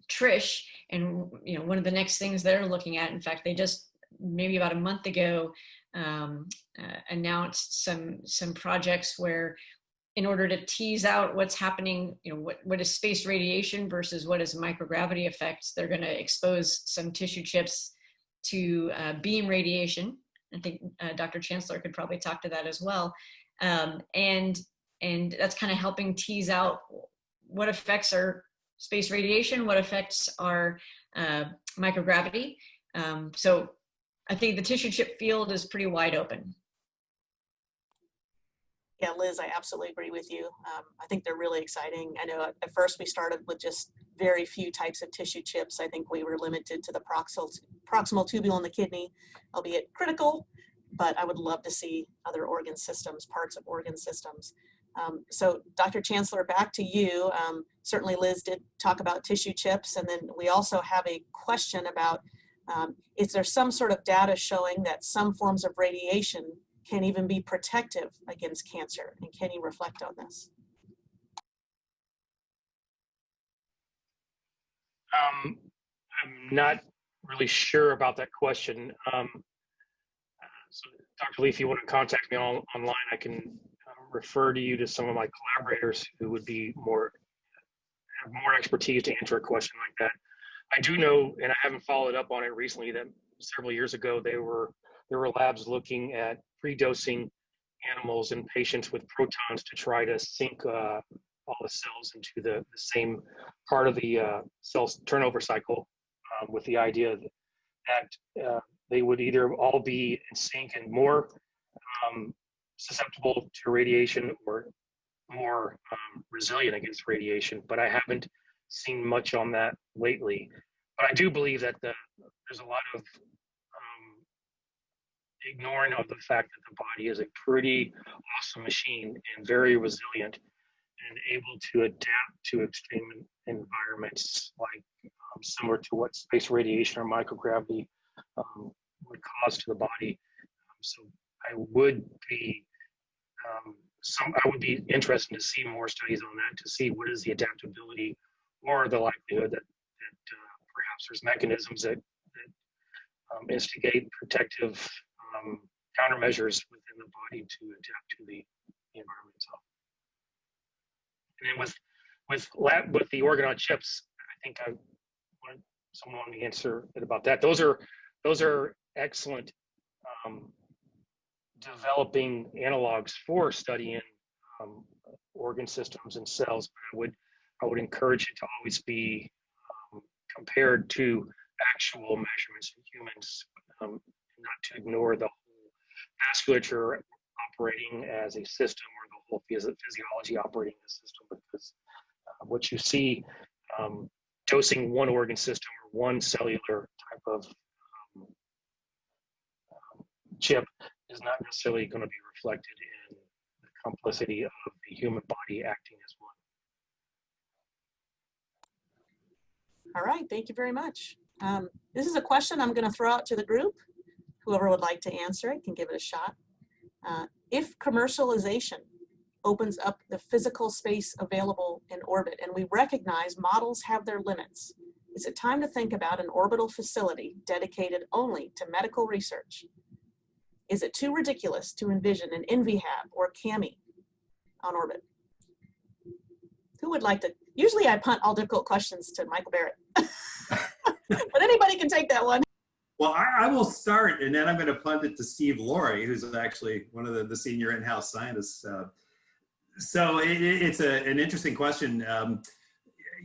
Trish, and you know, one of the next things they're looking at, in fact, they just maybe about a month ago announced some projects where, in order to tease out what's happening, you know, what is space radiation versus what is microgravity effects, they're going to expose some tissue chips to beam radiation. I think Dr. Chancellor could probably talk to that as well. And that's kind of helping tease out what affects our space radiation, what affects our microgravity. So I think the tissue chip field is pretty wide open. Yeah, Liz, I absolutely agree with you. I think they're really exciting. I know at first we started with just very few types of tissue chips. I think we were limited to the proximal tubule in the kidney, albeit critical, but I would love to see other organ systems, parts of organ systems. So Dr. Chancellor, back to you. Certainly Liz did talk about tissue chips, and then we also have a question about, is there some sort of data showing that some forms of radiation can even be protective against cancer? And can you reflect on this? I'm not really sure about that question. So Dr. Lee, if you want to contact me online, I can refer to you to some of my collaborators who would be have more expertise to answer a question like that. I do know, and I haven't followed up on it recently, that several years ago there were labs looking at pre-dosing animals and patients with protons to try to sync all the cells into the same part of the cell turnover cycle, with the idea that they would either all be in sync and more susceptible to radiation or more resilient against radiation. But I haven't seen much on that lately. But I do believe that there's a lot of ignoring of the fact that the body is a pretty awesome machine and very resilient and able to adapt to extreme environments, like similar to what space radiation or microgravity would cause to the body. So I would be interested to see more studies on that, to see what is the adaptability or the likelihood that perhaps there's mechanisms that instigate protective countermeasures within the body to adapt to the environment itself. And then with the organ on chips, I think I want someone to answer about that. Those are excellent developing analogs for studying organ systems and cells. But I would encourage it to always be compared to actual measurements in humans, not to ignore the whole vasculature operating as a system or the whole physiology operating as a system, because what you see dosing one organ system or one cellular type of chip is not necessarily going to be reflected in the complexity of the human body acting as one. All right, thank you very much. This is a question I'm going to throw out to the group. Whoever would like to answer it can give it a shot. If commercialization opens up the physical space available in orbit, and we recognize models have their limits, is it time to think about an orbital facility dedicated only to medical research? Is it too ridiculous to envision an NVHAB or CAMI on orbit? Who would like to? Usually I punt all difficult questions to Michael Barrett, but anybody can take that one. Well, I will start, and then I'm going to punt it to Steve Laurie, who's actually one of the senior in-house scientists. So it's an interesting question.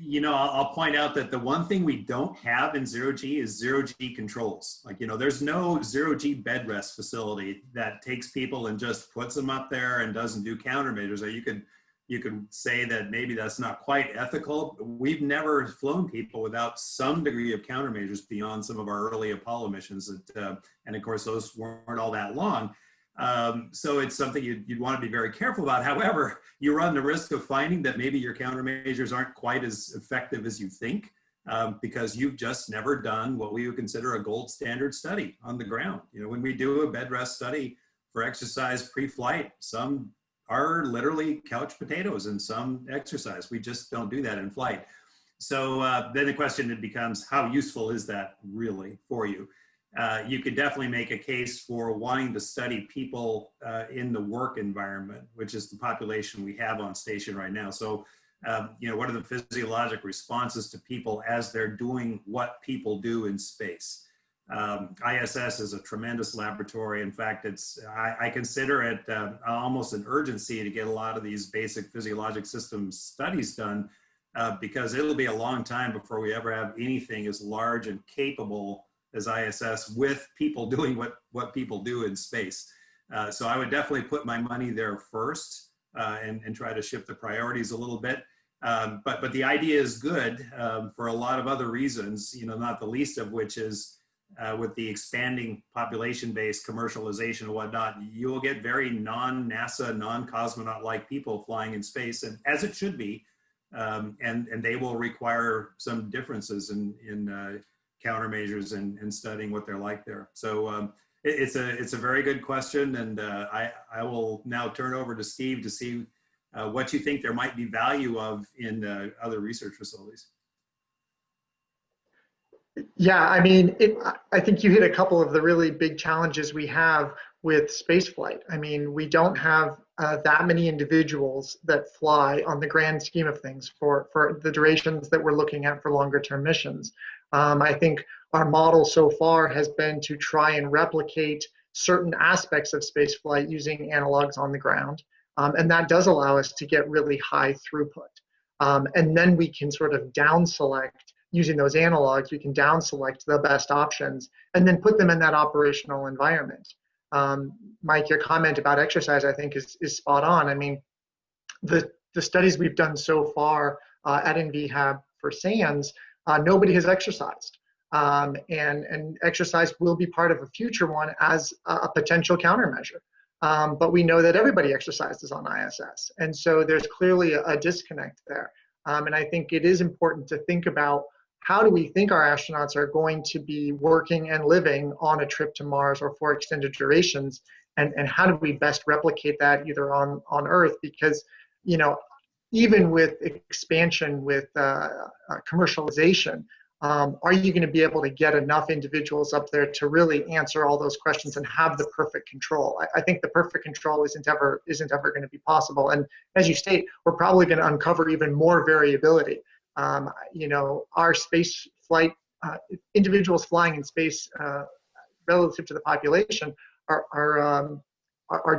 You know, I'll point out that the one thing we don't have in zero-G is zero-G controls. Like, you know, there's no zero-G bed rest facility that takes people and just puts them up there and doesn't do countermeasures. Or you could say that maybe that's not quite ethical. We've never flown people without some degree of countermeasures beyond some of our early Apollo missions. And of course, those weren't all that long. So it's something you'd want to be very careful about. However, you run the risk of finding that maybe your countermeasures aren't quite as effective as you think, because you've just never done what we would consider a gold standard study on the ground. You know, when we do a bed rest study for exercise pre-flight, some are literally couch potatoes and some exercise. We just don't do that in flight. So then the question becomes, how useful is that really for you? You could definitely make a case for wanting to study people in the work environment, which is the population we have on station right now. So, you know, what are the physiologic responses to people as they're doing what people do in space? ISS is a tremendous laboratory. In fact, I consider it almost an urgency to get a lot of these basic physiologic systems studies done, because it'll be a long time before we ever have anything as large and capable as ISS with people doing what people do in space. So I would definitely put my money there first and try to shift the priorities a little bit. But the idea is good for a lot of other reasons, you know, not the least of which is with the expanding population-based commercialization and whatnot, you will get very non-NASA, non-cosmonaut-like people flying in space, and as it should be, and they will require some differences in countermeasures and studying what they're like there. So it's a very good question, and I will now turn over to Steve to see what you think there might be value of in other research facilities. Yeah, I mean, I think you hit a couple of the really big challenges we have with spaceflight. I mean, we don't have that many individuals that fly on the grand scheme of things for the durations that we're looking at for longer term missions. I think our model so far has been to try and replicate certain aspects of spaceflight using analogs on the ground. And that does allow us to get really high throughput. And then we can sort of down select. Using those analogs, we can down select the best options and then put them in that operational environment. Mike, your comment about exercise, I think, is spot on. I mean, the studies we've done so far at NVHAB for SANS, nobody has exercised. And exercise will be part of a future one as a potential countermeasure. But we know that everybody exercises on ISS. And so there's clearly a disconnect there. And I think it is important to think about how do we think our astronauts are going to be working and living on a trip to Mars or for extended durations, and how do we best replicate that either on Earth? Because, you know, even with expansion, with commercialization, are you going to be able to get enough individuals up there to really answer all those questions and have the perfect control? I think the perfect control isn't ever going to be possible. And as you state, we're probably going to uncover even more variability. You know, our space flight, individuals flying in space relative to the population are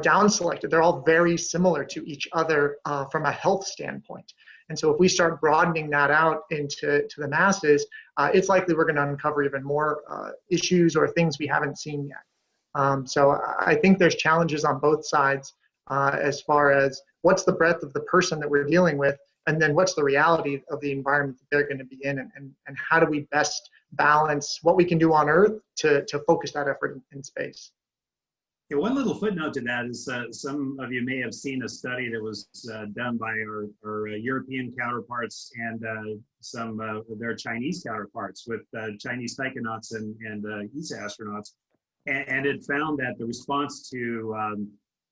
down selected. They're all very similar to each other from a health standpoint. And so if we start broadening that out into the masses, it's likely we're going to uncover even more issues or things we haven't seen yet. So I think there's challenges on both sides as far as what's the breadth of the person that we're dealing with, and then what's the reality of the environment that they're going to be in, and how do we best balance what we can do on Earth to focus that effort in space. Yeah, one little footnote to that is some of you may have seen a study that was done by our European counterparts and some of their Chinese counterparts with Chinese taikonauts and ESA astronauts. And it found that the response to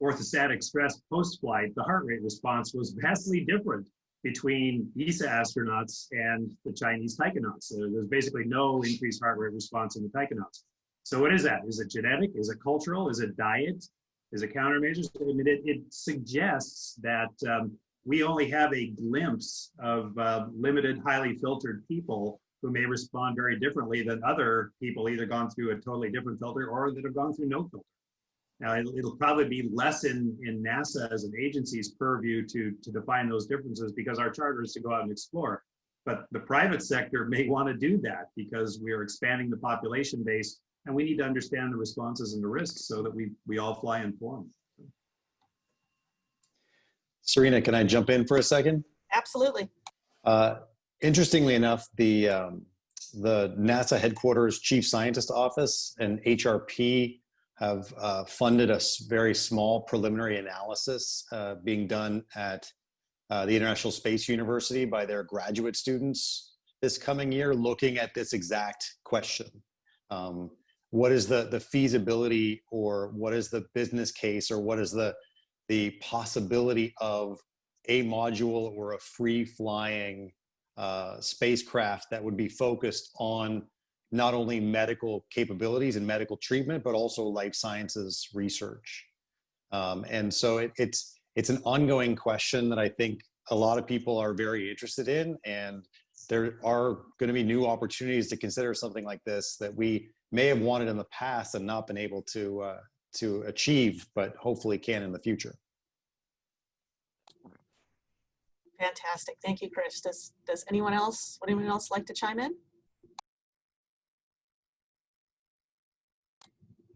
orthostatic stress post-flight, the heart rate response was vastly different between ESA astronauts and the Chinese taikonauts. So there's basically no increased heart rate response in the taikonauts. So what is that? Is it genetic? Is it cultural? Is it diet? Is it countermeasures? I mean, it suggests that we only have a glimpse of limited, highly filtered people who may respond very differently than other people either gone through a totally different filter or that have gone through no filter. Now, it'll probably be less in NASA as an agency's purview to define those differences because our charter is to go out and explore. But the private sector may want to do that because we're expanding the population base and we need to understand the responses and the risks so that we all fly informed. Serena, can I jump in for a second? Absolutely. Interestingly enough, the NASA headquarters chief scientist office and HRP have funded a very small preliminary analysis being done at the International Space University by their graduate students this coming year, looking at this exact question. What is the feasibility, or what is the business case, or what is the possibility of a module or a free-flying spacecraft that would be focused on not only medical capabilities and medical treatment, but also life sciences research. And so it's an ongoing question that I think a lot of people are very interested in, and there are going to be new opportunities to consider something like this that we may have wanted in the past and not been able to achieve, but hopefully can in the future. Fantastic. Thank you, Chris. Does anyone else, would anyone else like to chime in?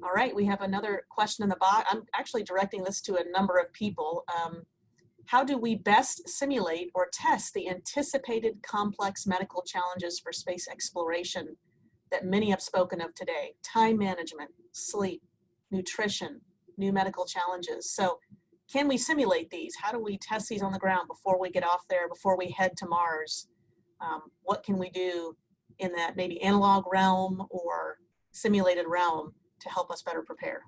All right, we have another question in the box. I'm actually directing this to a number of people. How do we best simulate or test the anticipated complex medical challenges for space exploration that many have spoken of today? Time management, sleep, nutrition, new medical challenges. So can we simulate these? How do we test these on the ground before we get off there, before we head to Mars? What can we do in that maybe analog realm or simulated realm to help us better prepare?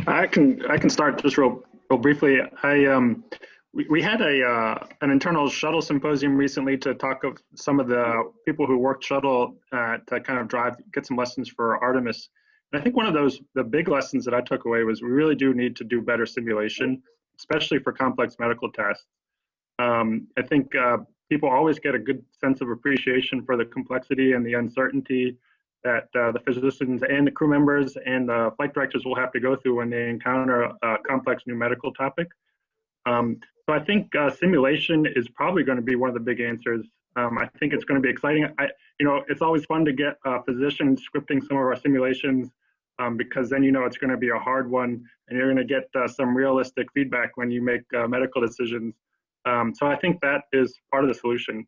I can start just real briefly. We had an internal shuttle symposium recently to talk of some of the people who worked shuttle to kind of get some lessons for Artemis. And I think one of the big lessons that I took away was we really do need to do better simulation, especially for complex medical tests. I think people always get a good sense of appreciation for the complexity and the uncertainty that the physicians and the crew members and the flight directors will have to go through when they encounter a complex new medical topic. So I think simulation is probably going to be one of the big answers. I think it's going to be exciting. It's always fun to get physicians scripting some of our simulations because then it's going to be a hard one, and you're going to get some realistic feedback when you make medical decisions. So I think that is part of the solution.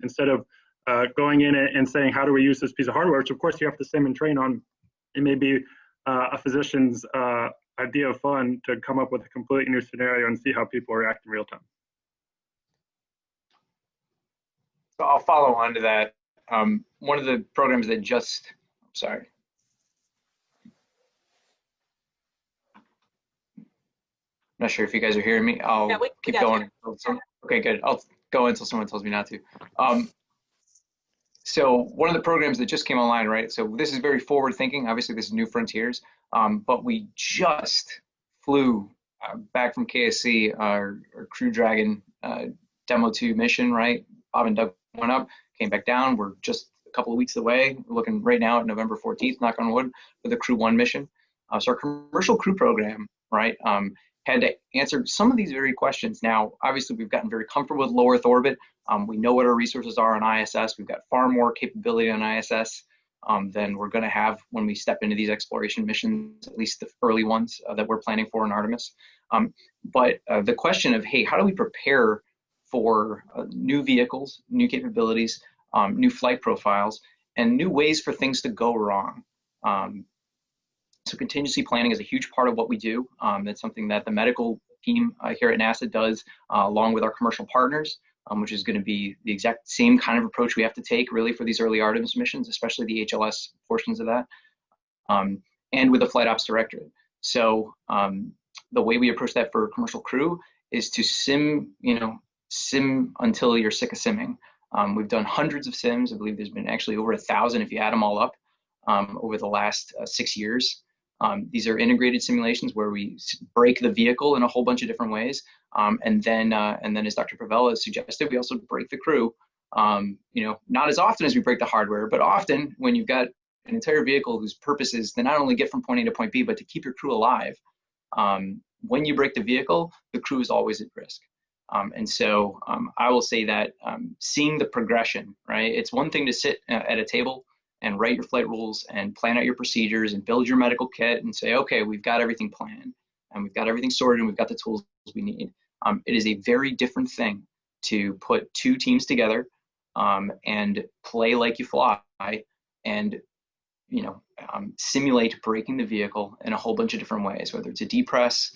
Instead of going in and saying, how do we use this piece of hardware, which of course you have to sim and train on, it may be a physician's idea of fun to come up with a completely new scenario and see how people react in real time. So I'll follow on to that. One of the programs that not sure if you guys are hearing me. I'll keep going. Okay, good. I'll go until someone tells me not to. So one of the programs that just came online, right? So this is very forward thinking. Obviously, this is New Frontiers, but we just flew back from KSC, our Crew Dragon Demo 2 mission, right? Bob and Doug went up, came back down. We're just a couple of weeks away. We're looking right now at November 14th, knock on wood, for the Crew 1 mission. So our commercial crew program, right, had to answer some of these very questions. Now, obviously, we've gotten very comfortable with low Earth orbit. We know what our resources are on ISS. We've got far more capability on ISS than we're going to have when we step into these exploration missions, at least the early ones that we're planning for in Artemis. But the question of, hey, how do we prepare for new vehicles, new capabilities, new flight profiles, and new ways for things to go wrong? So contingency planning is a huge part of what we do. That's something that the medical team here at NASA does along with our commercial partners, which is going to be the exact same kind of approach we have to take really for these early Artemis missions, especially the HLS portions of that, and with the flight ops directorate. So the way we approach that for commercial crew is to sim until you're sick of simming. We've done hundreds of sims. I believe there's been actually over 1,000 if you add them all up over the last 6 years. These are integrated simulations where we break the vehicle in a whole bunch of different ways, and then as Dr. Pavela has suggested, we also break the crew. Not as often as we break the hardware, but often when you've got an entire vehicle whose purpose is to not only get from point A to point B, but to keep your crew alive. When you break the vehicle, the crew is always at risk. And so I will say that seeing the progression, right? It's one thing to sit at a table and write your flight rules and plan out your procedures and build your medical kit and say, okay, we've got everything planned and we've got everything sorted and we've got the tools we need. It is a very different thing to put two teams together and play like you fly, and simulate breaking the vehicle in a whole bunch of different ways, whether it's a depress.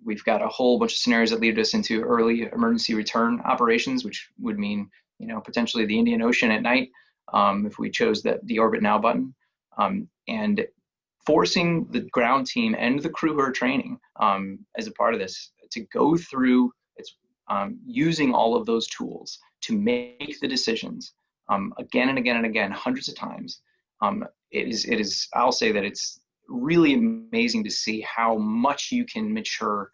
We've got a whole bunch of scenarios that lead us into early emergency return operations, which would mean, potentially the Indian Ocean at night, if we chose the Orbit Now button, and forcing the ground team and the crew who are training as a part of this to go through using all of those tools to make the decisions again and again and again, hundreds of times. It is, I'll say that it's really amazing to see how much you can mature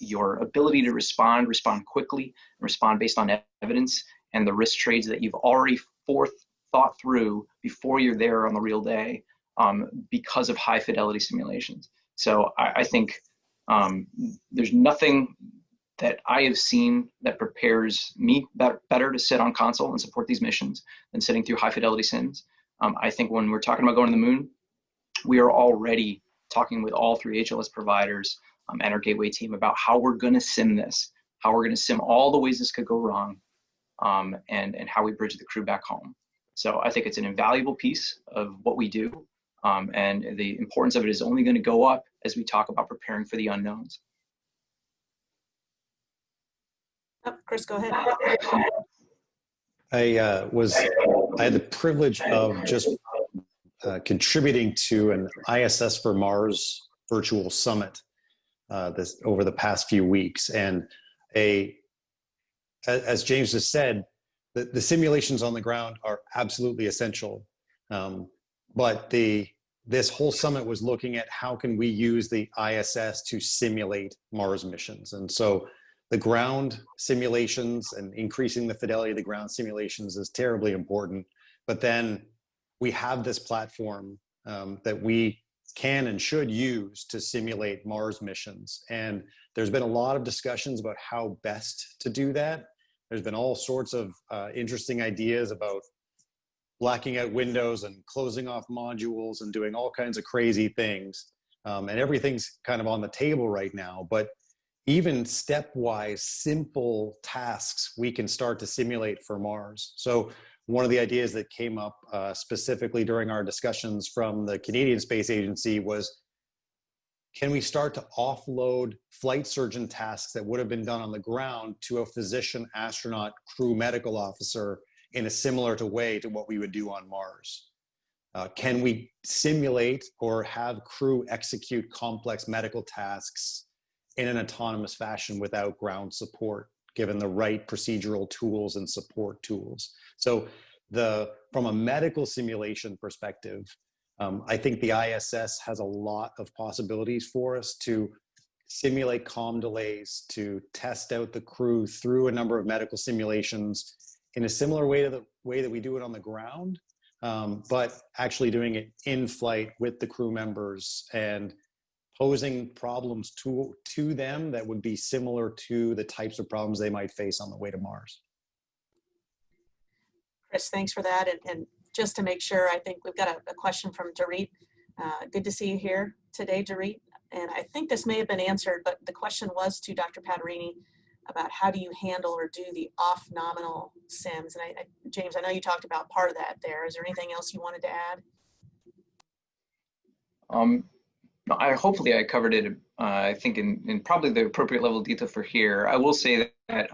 your ability to respond quickly, respond based on evidence and the risk trades that you've already thought through before you're there on the real day, because of high fidelity simulations. So I think there's nothing that I have seen that prepares me better to sit on console and support these missions than sitting through high fidelity sims. I think when we're talking about going to the moon, we are already talking with all 3 HLS providers and our gateway team about how we're going to sim this, how we're going to sim all the ways this could go wrong, and how we bridge the crew back home. So I think it's an invaluable piece of what we do, and the importance of it is only going to go up as we talk about preparing for the unknowns. Oh, Chris, go ahead. I had the privilege of just contributing to an ISS for Mars virtual summit over the past few weeks, and as James just said, the simulations on the ground are absolutely essential. But this whole summit was looking at how can we use the ISS to simulate Mars missions, and so the ground simulations and increasing the fidelity of the ground simulations is terribly important. But then we have this platform that we can and should use to simulate Mars missions. And there's been a lot of discussions about how best to do that. There's been all sorts of interesting ideas about blacking out windows and closing off modules and doing all kinds of crazy things. And everything's kind of on the table right now. But even stepwise, simple tasks we can start to simulate for Mars. So one of the ideas that came up specifically during our discussions from the Canadian Space Agency was, can we start to offload flight surgeon tasks that would have been done on the ground to a physician, astronaut, crew medical officer in a similar way to what we would do on Mars? Can we simulate or have crew execute complex medical tasks in an autonomous fashion without ground support, given the right procedural tools and support tools? So from a medical simulation perspective, I think the ISS has a lot of possibilities for us to simulate comm delays, to test out the crew through a number of medical simulations in a similar way to the way that we do it on the ground, but actually doing it in flight with the crew members and posing problems to them that would be similar to the types of problems they might face on the way to Mars. Chris, thanks for that. And just to make sure, I think we've got a question from Dorit. Good to see you here today, Dorit. And I think this may have been answered, but the question was to Dr. Paterini about how do you handle or do the off-nominal sims? And James, I know you talked about part of that there. Is there anything else you wanted to add? Hopefully I covered it, I think in probably the appropriate level of detail for here. I will say that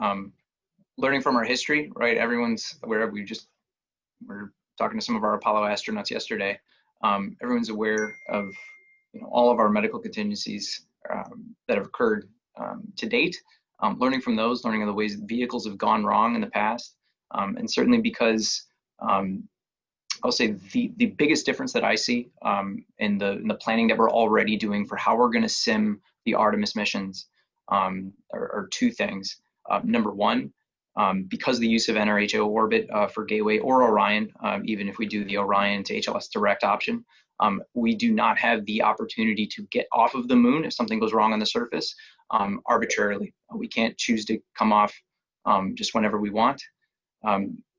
learning from our history, right? Everyone's aware of, we're talking to some of our Apollo astronauts yesterday. Everyone's aware of all of our medical contingencies that have occurred to date. Learning from those, learning of the ways vehicles have gone wrong in the past, and certainly because I'll say the biggest difference that I see in the planning that we're already doing for how we're going to sim the Artemis missions are 2 things. Number one, because of the use of NRHO orbit for Gateway or Orion, even if we do the Orion to HLS direct option, we do not have the opportunity to get off of the moon if something goes wrong on the surface arbitrarily. We can't choose to come off just whenever we want.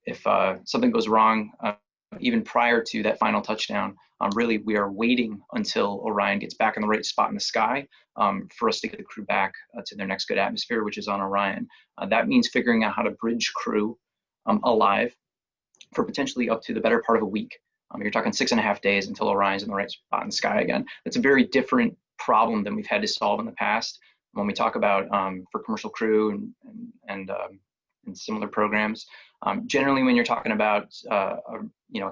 If something goes wrong even prior to that final touchdown, really we are waiting until Orion gets back in the right spot in the sky for us to get the crew back to their next good atmosphere, which is on Orion. That means figuring out how to bridge crew alive for potentially up to the better part of a week. You're talking 6.5 days until Orion's in the right spot in the sky again. That's a very different problem than we've had to solve in the past. When we talk about for commercial crew and similar programs, generally when you're talking about a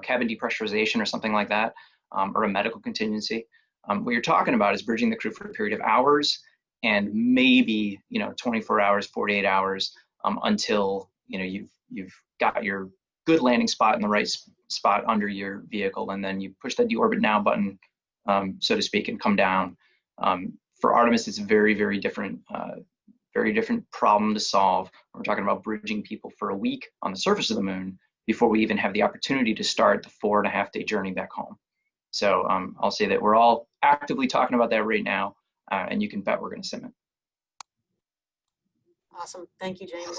cabin depressurization or something like that, or a medical contingency, what you're talking about is bridging the crew for a period of hours and maybe 24 hours, 48 hours until you've got your good landing spot in the right spot under your vehicle, and then you push that deorbit now button, so to speak, and come down. For Artemis, it's a very, very different problem to solve. We're talking about bridging people for a week on the surface of the moon before we even have the opportunity to start the 4.5-day journey back home. So I'll say that we're all actively talking about that right now, and you can bet we're going to sim it. Awesome. Thank you, James.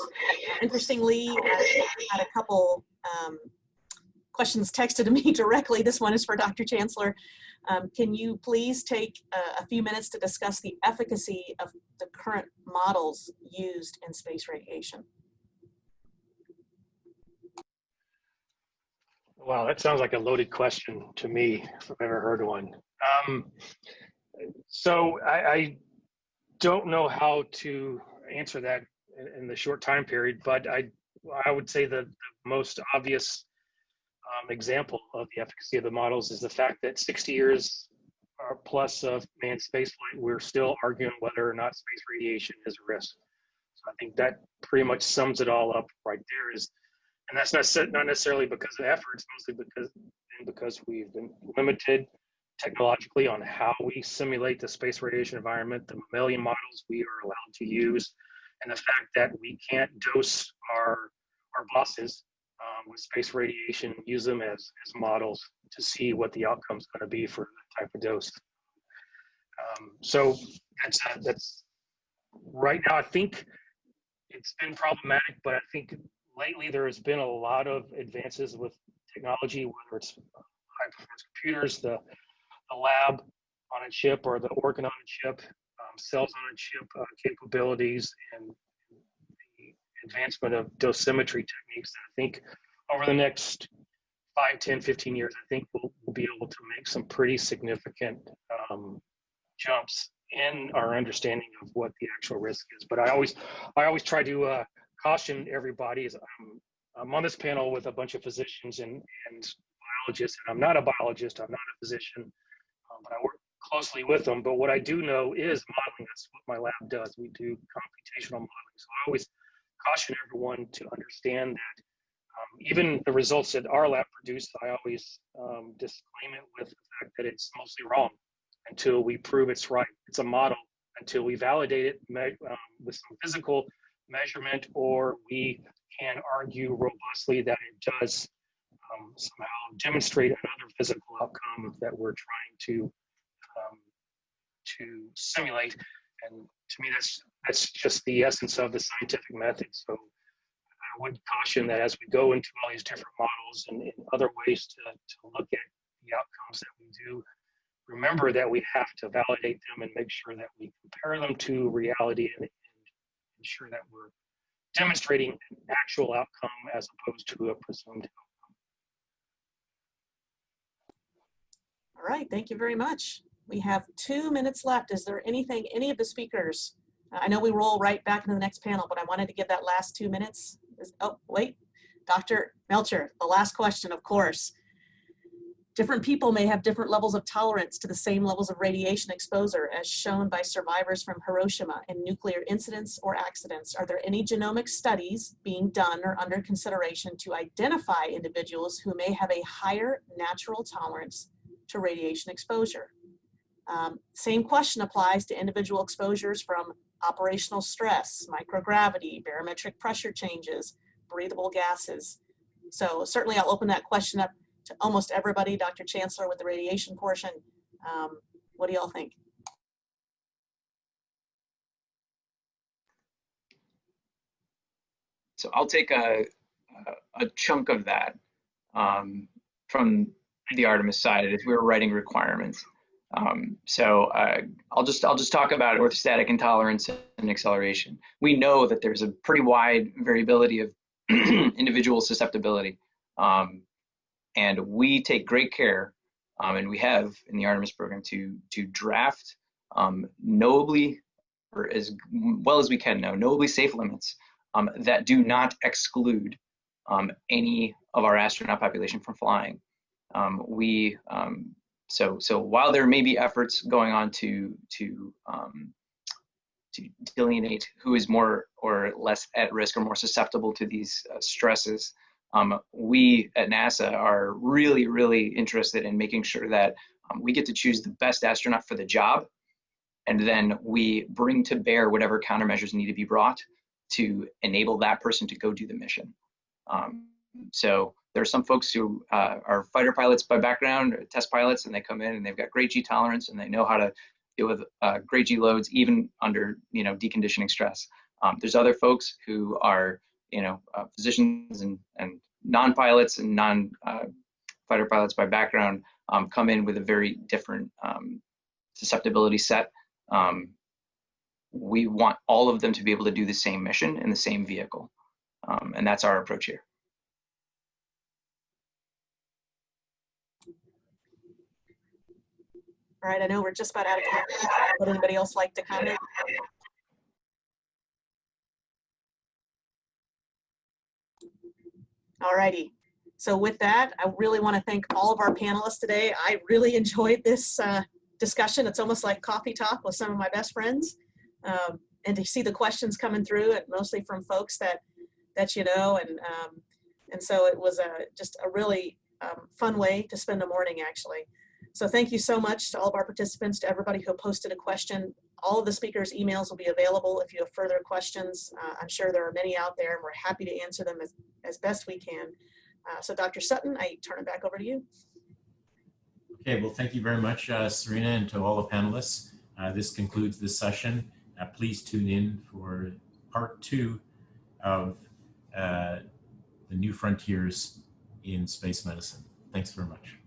Interestingly, I had a couple questions texted to me directly. This one is for Dr. Chancellor. Can you please take a few minutes to discuss the efficacy of the current models used in space radiation? Wow, that sounds like a loaded question to me, if I've ever heard one. So I don't know how to answer that in the short time period, but I would say that the most obvious example of the efficacy of the models is the fact that 60 years plus of manned spaceflight, we're still arguing whether or not space radiation is a risk. So I think that pretty much sums it all up right there. And that's not necessarily because of effort, it's mostly because we've been limited technologically on how we simulate the space radiation environment, the mammalian models we are allowed to use, and the fact that we can't dose our bosses with space radiation, use them as models to see what the outcome is going to be for that type of dose. So that's right now. I think it's been problematic, but I think lately there has been a lot of advances with technology, whether it's high performance computers, the lab on a chip or the organ on a chip, cells on a chip capabilities, and the advancement of dosimetry techniques that I think over the next 5, 10, 15 years, I think we'll be able to make some pretty significant jumps in our understanding of what the actual risk is. But I always try to caution everybody. As I'm on this panel with a bunch of physicians and biologists, and I'm not a biologist, I'm not a physician, but I work closely with them. But what I do know is modeling. That's what my lab does. We do computational modeling. So I always caution everyone to understand that even the results that our lab produce, I always disclaim it with the fact that it's mostly wrong until we prove it's right. It's a model until we validate it with some physical measurement, or we can argue robustly that it does somehow demonstrate another physical outcome that we're trying to simulate. And to me, that's just the essence of the scientific method. So I would caution that as we go into all these different models and other ways to look at the outcomes that we do, remember that we have to validate them and make sure that we compare them to reality and ensure that we're demonstrating an actual outcome as opposed to a presumed outcome. All right, thank you very much. We have 2 minutes left. Is there anything any of the speakers, I know we roll right back into the next panel, but I wanted to give that last 2 minutes. Oh, wait, Dr. Melcher, the last question, of course. Different people may have different levels of tolerance to the same levels of radiation exposure as shown by survivors from Hiroshima in nuclear incidents or accidents. Are there any genomic studies being done or under consideration to identify individuals who may have a higher natural tolerance to radiation exposure? Same question applies to individual exposures from operational stress, microgravity, barometric pressure changes, breathable gases. So certainly I'll open that question up to almost everybody. Dr. Chancellor with the radiation portion. What do y'all think? So I'll take a chunk of that. the Artemis side as we were writing requirements. I'll just talk about orthostatic intolerance and acceleration. We know that there's a pretty wide variability of individual susceptibility, and we take great care, and we have in the Artemis program to draft knowably, or as well as we can know, knowably safe limits that do not exclude any of our astronaut population from flying. So while there may be efforts going on to delineate who is more or less at risk or more susceptible to these stresses, we at NASA are really, really interested in making sure that we get to choose the best astronaut for the job, and then we bring to bear whatever countermeasures need to be brought to enable that person to go do the mission. So there are some folks who are fighter pilots by background, or test pilots, and they come in and they've got great G tolerance and they know how to deal with great G loads even under deconditioning stress. There's other folks who are physicians and non-pilots and non-fighter pilots by background, come in with a very different susceptibility set. We want all of them to be able to do the same mission in the same vehicle, and that's our approach here. All right, I know we're just about out of time. Would anybody else like to comment? All righty. So with that, I really want to thank all of our panelists today. I really enjoyed this discussion. It's almost like coffee talk with some of my best friends. And to see the questions coming through, and mostly from folks that you know, and so it was just a really fun way to spend the morning, actually. So thank you so much to all of our participants, to everybody who posted a question. All of the speakers' emails will be available if you have further questions. I'm sure there are many out there, and we're happy to answer them as best we can. So Dr. Sutton, I turn it back over to you. Okay, well, thank you very much, Serena, and to all the panelists. This concludes this session. Please tune in for part 2 of the new frontiers in space medicine. Thanks very much.